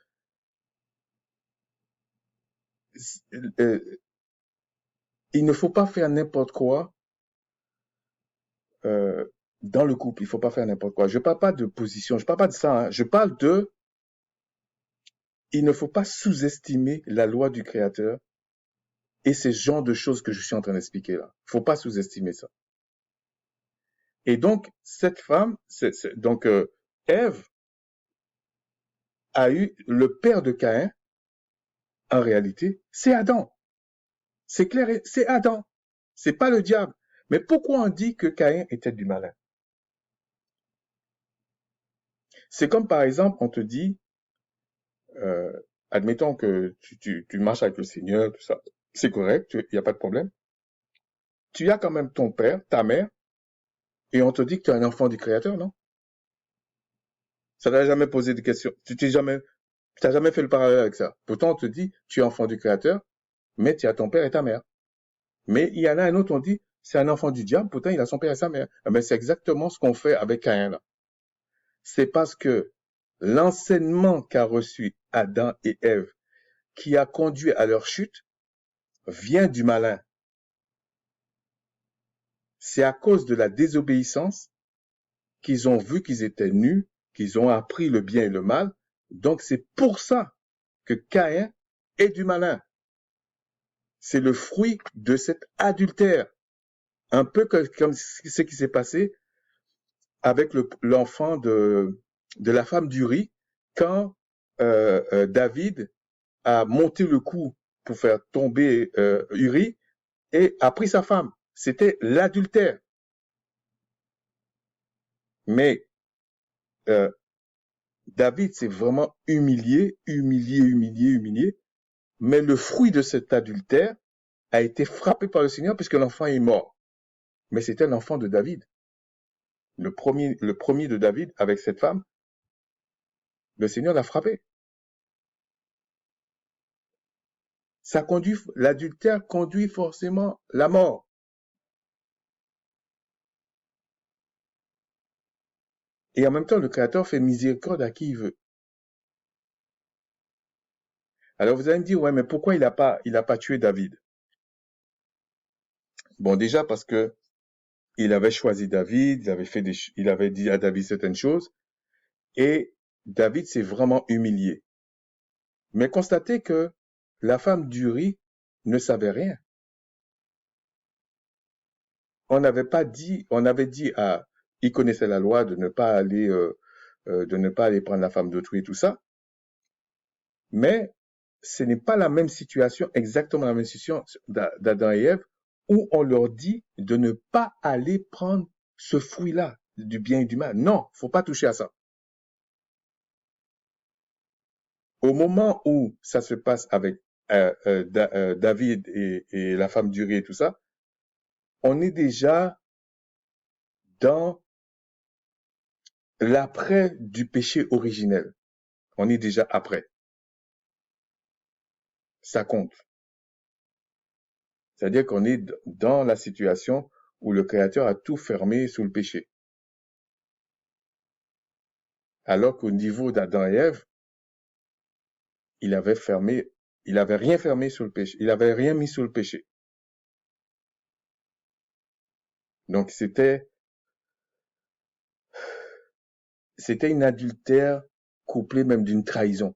[SPEAKER 1] euh, il ne faut pas faire n'importe quoi euh, dans le couple. Il faut pas faire n'importe quoi. Je parle pas de position, je parle pas de ça. Hein. Je parle de, il ne faut pas sous-estimer la loi du Créateur et ces genres de choses que je suis en train d'expliquer là. Il faut pas sous-estimer ça. Et donc cette femme, donc Ève a eu le père de Caïn. En réalité, c'est Adam. C'est clair, c'est Adam. C'est pas le diable. Mais pourquoi on dit que Caïn était du malin? C'est comme par exemple, on te dit, euh, admettons que tu marches avec le Seigneur, tout ça, c'est correct, il n'y a pas de problème. Tu as quand même ton père, ta mère, et on te dit que tu es un enfant du Créateur, non? Ça t'a jamais posé de questions. T'as jamais fait le parallèle avec ça. Pourtant, on te dit, tu es enfant du Créateur, mais tu as ton père et ta mère. Mais il y en a un autre, on dit, c'est un enfant du diable, pourtant il a son père et sa mère. Mais c'est exactement ce qu'on fait avec Caïn, là. C'est parce que l'enseignement qu'a reçu Adam et Ève, qui a conduit à leur chute vient du malin. C'est à cause de la désobéissance qu'ils ont vu qu'ils étaient nus, qu'ils ont appris le bien et le mal. Donc c'est pour ça que Caïn est du malin. C'est le fruit de cet adultère. Un peu comme ce qui s'est passé avec l'enfant de la femme d'Uri, quand David a monté le coup pour faire tomber Uri et a pris sa femme. C'était l'adultère. Mais David s'est vraiment humilié. Mais le fruit de cet adultère a été frappé par le Seigneur puisque l'enfant est mort. Mais c'était l'enfant de David. Le premier de David avec cette femme, le Seigneur l'a frappé. L'adultère conduit forcément la mort. Et en même temps, le Créateur fait miséricorde à qui il veut. Alors vous allez me dire, ouais, mais pourquoi il a pas tué David? Bon, déjà parce que il avait choisi David, il avait dit à David certaines choses, et David s'est vraiment humilié. Mais constatez que la femme d'Uri ne savait rien. On avait dit il connaissait la loi de ne pas aller prendre la femme d'autrui et tout ça, mais ce n'est pas la même situation, exactement la même situation d'Adam et Ève, où on leur dit de ne pas aller prendre ce fruit-là, du bien et du mal. Non, faut pas toucher à ça. Au moment où ça se passe avec David et la femme d'Uri et tout ça, on est déjà dans l'après du péché originel. On est déjà après. Ça compte. C'est-à-dire qu'on est dans la situation où le Créateur a tout fermé sous le péché. Alors qu'au niveau d'Adam et Ève, il avait rien fermé sous le péché. Il avait rien mis sous le péché. Donc c'était une adultère couplée même d'une trahison.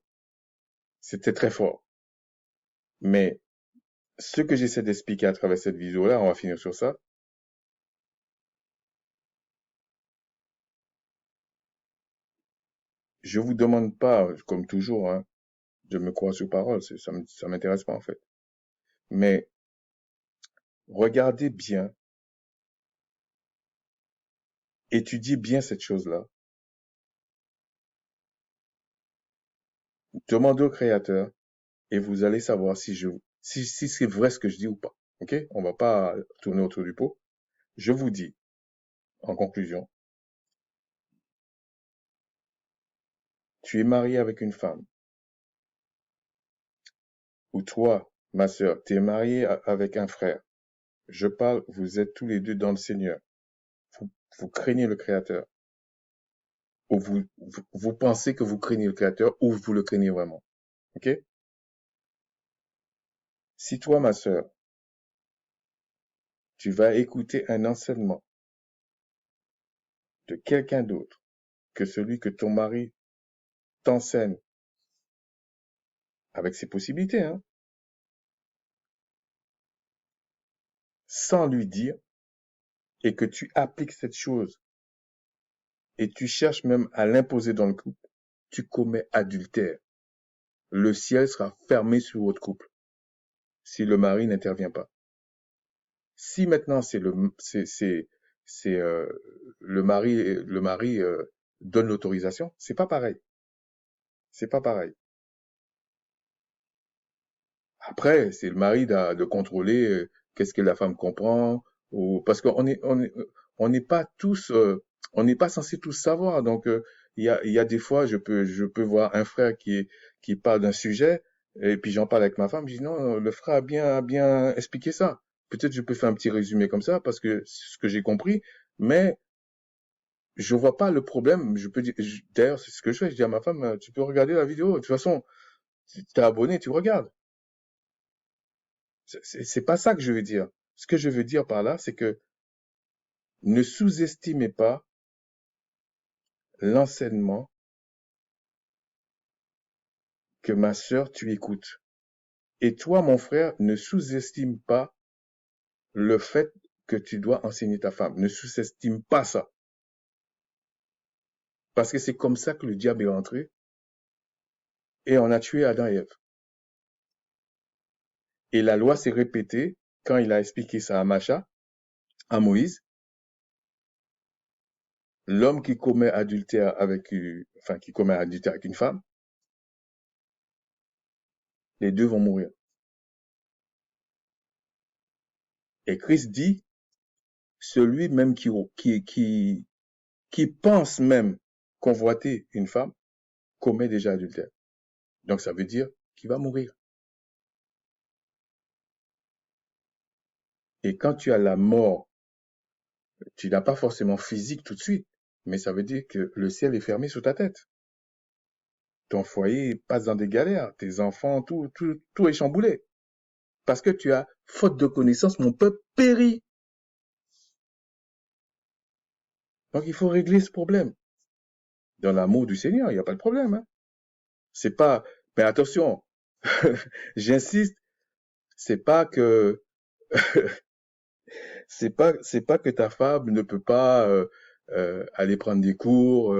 [SPEAKER 1] C'était très fort. Mais ce que j'essaie d'expliquer à travers cette vidéo-là, on va finir sur ça. Je vous demande pas, comme toujours, hein, de me croire sur parole. Ça m'intéresse pas, en fait. Mais regardez bien, étudiez bien cette chose-là. Demandez au Créateur et vous allez savoir si c'est vrai ce que je dis ou pas. Ok? On va pas tourner autour du pot. Je vous dis, en conclusion, tu es marié avec une femme, ou toi, ma sœur, tu es marié avec un frère. Je parle, vous êtes tous les deux dans le Seigneur. Vous craignez le Créateur. Ou vous pensez que vous craignez le Créateur, ou vous le craignez vraiment. Ok? Si toi, ma sœur, tu vas écouter un enseignement de quelqu'un d'autre que celui que ton mari t'enseigne, avec ses possibilités, hein, sans lui dire, et que tu appliques cette chose, et tu cherches même à l'imposer dans le couple, tu commets adultère. Le ciel sera fermé sur votre couple si le mari n'intervient pas. Si maintenant le mari donne l'autorisation, c'est pas pareil. C'est pas pareil. Après, c'est le mari de contrôler qu'est-ce que la femme comprend, ou parce on n'est pas tous, on n'est pas censé tous savoir. Donc il y a des fois, je peux voir un frère qui parle d'un sujet et puis j'en parle avec ma femme, je dis non, le frère a bien expliqué ça. Peut-être je peux faire un petit résumé comme ça parce que c'est ce que j'ai compris, mais je vois pas le problème. Je peux dire, d'ailleurs c'est ce que je fais. Je dis à ma femme, tu peux regarder la vidéo. De toute façon, tu t'es abonné, tu regardes. C'est pas ça que je veux dire. Ce que je veux dire par là, c'est que ne sous-estimez pas l'enseignement que ma sœur, tu écoutes. Et toi, mon frère, ne sous-estime pas le fait que tu dois enseigner ta femme. Ne sous-estime pas ça. Parce que c'est comme ça que le diable est entré et on a tué Adam et Ève. Et la loi s'est répétée quand il a expliqué ça à Macha, à Moïse. L'homme qui commet adultère qui commet adultère avec une femme, les deux vont mourir. Et Christ dit, celui même qui pense même convoiter une femme, commet déjà adultère. Donc ça veut dire qu'il va mourir. Et quand tu as la mort, tu n'as pas forcément physique tout de suite, mais ça veut dire que le ciel est fermé sous ta tête. Ton foyer passe dans des galères, tes enfants, tout est chamboulé. Parce que tu as, faute de connaissance, mon peuple périt. Donc il faut régler ce problème. Dans l'amour du Seigneur, il n'y a pas de problème. Hein. C'est pas, mais attention, j'insiste, c'est pas que c'est pas que ta femme ne peut pas aller prendre des cours,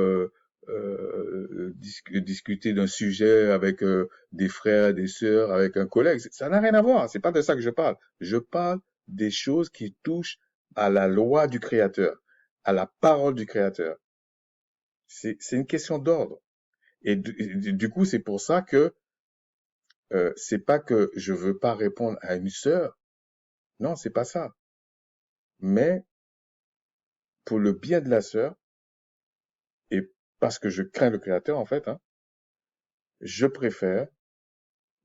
[SPEAKER 1] discuter d'un sujet avec des frères, des sœurs, avec un collègue. Ça n'a rien à voir. C'est pas de ça que je parle. Je parle des choses qui touchent à la loi du Créateur, à la parole du Créateur. C'est une question d'ordre. Et du coup, c'est pour ça que c'est pas que je veux pas répondre à une sœur. Non, c'est pas ça. Mais pour le bien de la sœur, et parce que je crains le Créateur, en fait, hein, je préfère,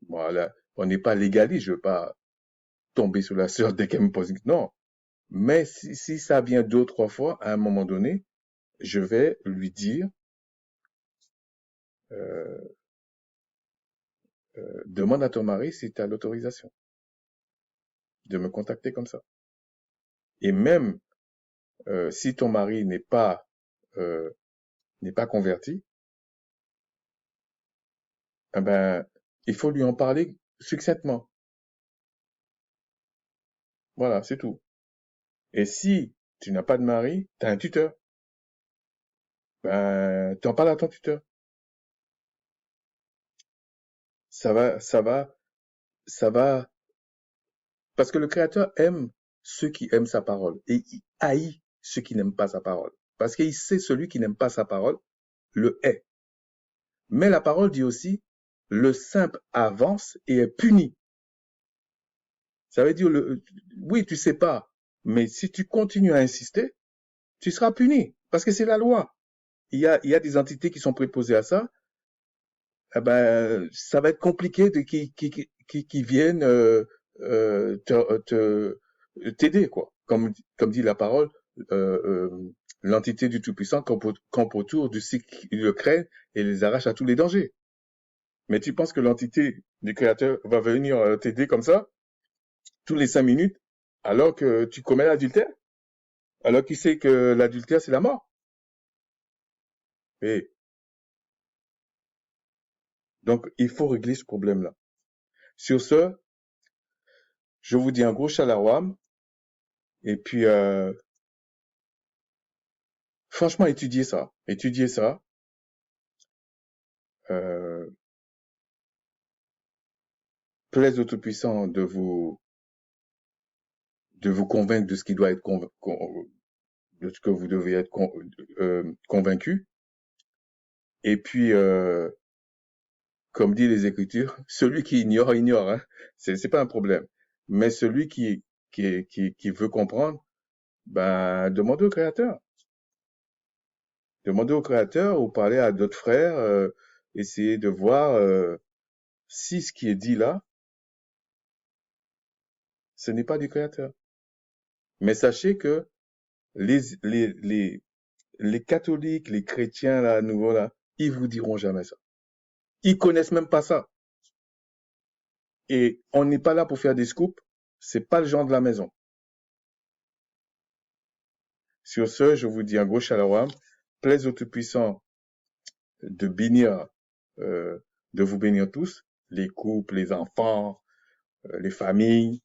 [SPEAKER 1] voilà, on n'est pas légaliste, je veux pas tomber sur la sœur dès qu'elle me pose une... Non. Mais si ça vient deux ou trois fois, à un moment donné, je vais lui dire, euh, demande à ton mari si tu as l'autorisation de me contacter comme ça. Et même si ton mari euh, n'est pas converti, eh ben, il faut lui en parler succinctement. Voilà, c'est tout. Et si tu n'as pas de mari, tu as un tuteur. Ben, t'en parles à ton tuteur. Ça va, ça va, ça va. Parce que le Créateur aime ceux qui aiment sa parole et il haït ceux qui n'aiment pas sa parole. Parce qu'il sait celui qui n'aime pas sa parole le hait. Mais la parole dit aussi, le simple avance et est puni. Ça veut dire, oui, tu sais pas, mais si tu continues à insister, tu seras puni. Parce que c'est la loi. Il y a des entités qui sont préposées à ça. Eh ben, ça va être compliqué qui viennent t'aider, quoi. Comme dit la parole, euh, euh, l'entité du Tout-Puissant campe autour de ceux qui le craignent et les arrache à tous les dangers. Mais tu penses que l'entité du Créateur va venir t'aider comme ça, tous les 5 minutes, alors que tu commets l'adultère? Alors qu'il sait que l'adultère, c'est la mort. Et donc, il faut régler ce problème-là. Sur ce, je vous dis un gros shalawam. Et puis, franchement, étudiez ça. Étudiez ça. Euh, Plaise au Tout-Puissant de vous convaincre de ce qui doit être de ce que vous devez être convaincu. Et puis, comme dit les Écritures, celui qui ignore, ignore. Hein. C'est pas un problème. Mais celui qui veut comprendre, ben, demandez au Créateur. Demandez au Créateur ou parlez à d'autres frères. Essayez de voir si ce qui est dit là, ce n'est pas du Créateur. Mais sachez que les, les, les, les catholiques, les chrétiens, là, nouveau, là, ils vous diront jamais ça. Ils connaissent même pas ça. Et on n'est pas là pour faire des scoops. C'est pas le genre de la maison. Sur ce, je vous dis un gros shalom. Plaise au Tout-Puissant de bénir, euh, de vous bénir tous, les couples, les enfants, les familles,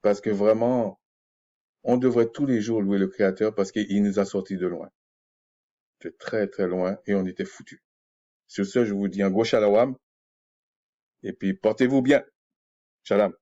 [SPEAKER 1] parce que vraiment, on devrait tous les jours louer le Créateur parce qu'il nous a sortis de loin, de très très loin, et on était foutus. Sur ce, je vous dis un gros shalom, et puis portez-vous bien. Shalom.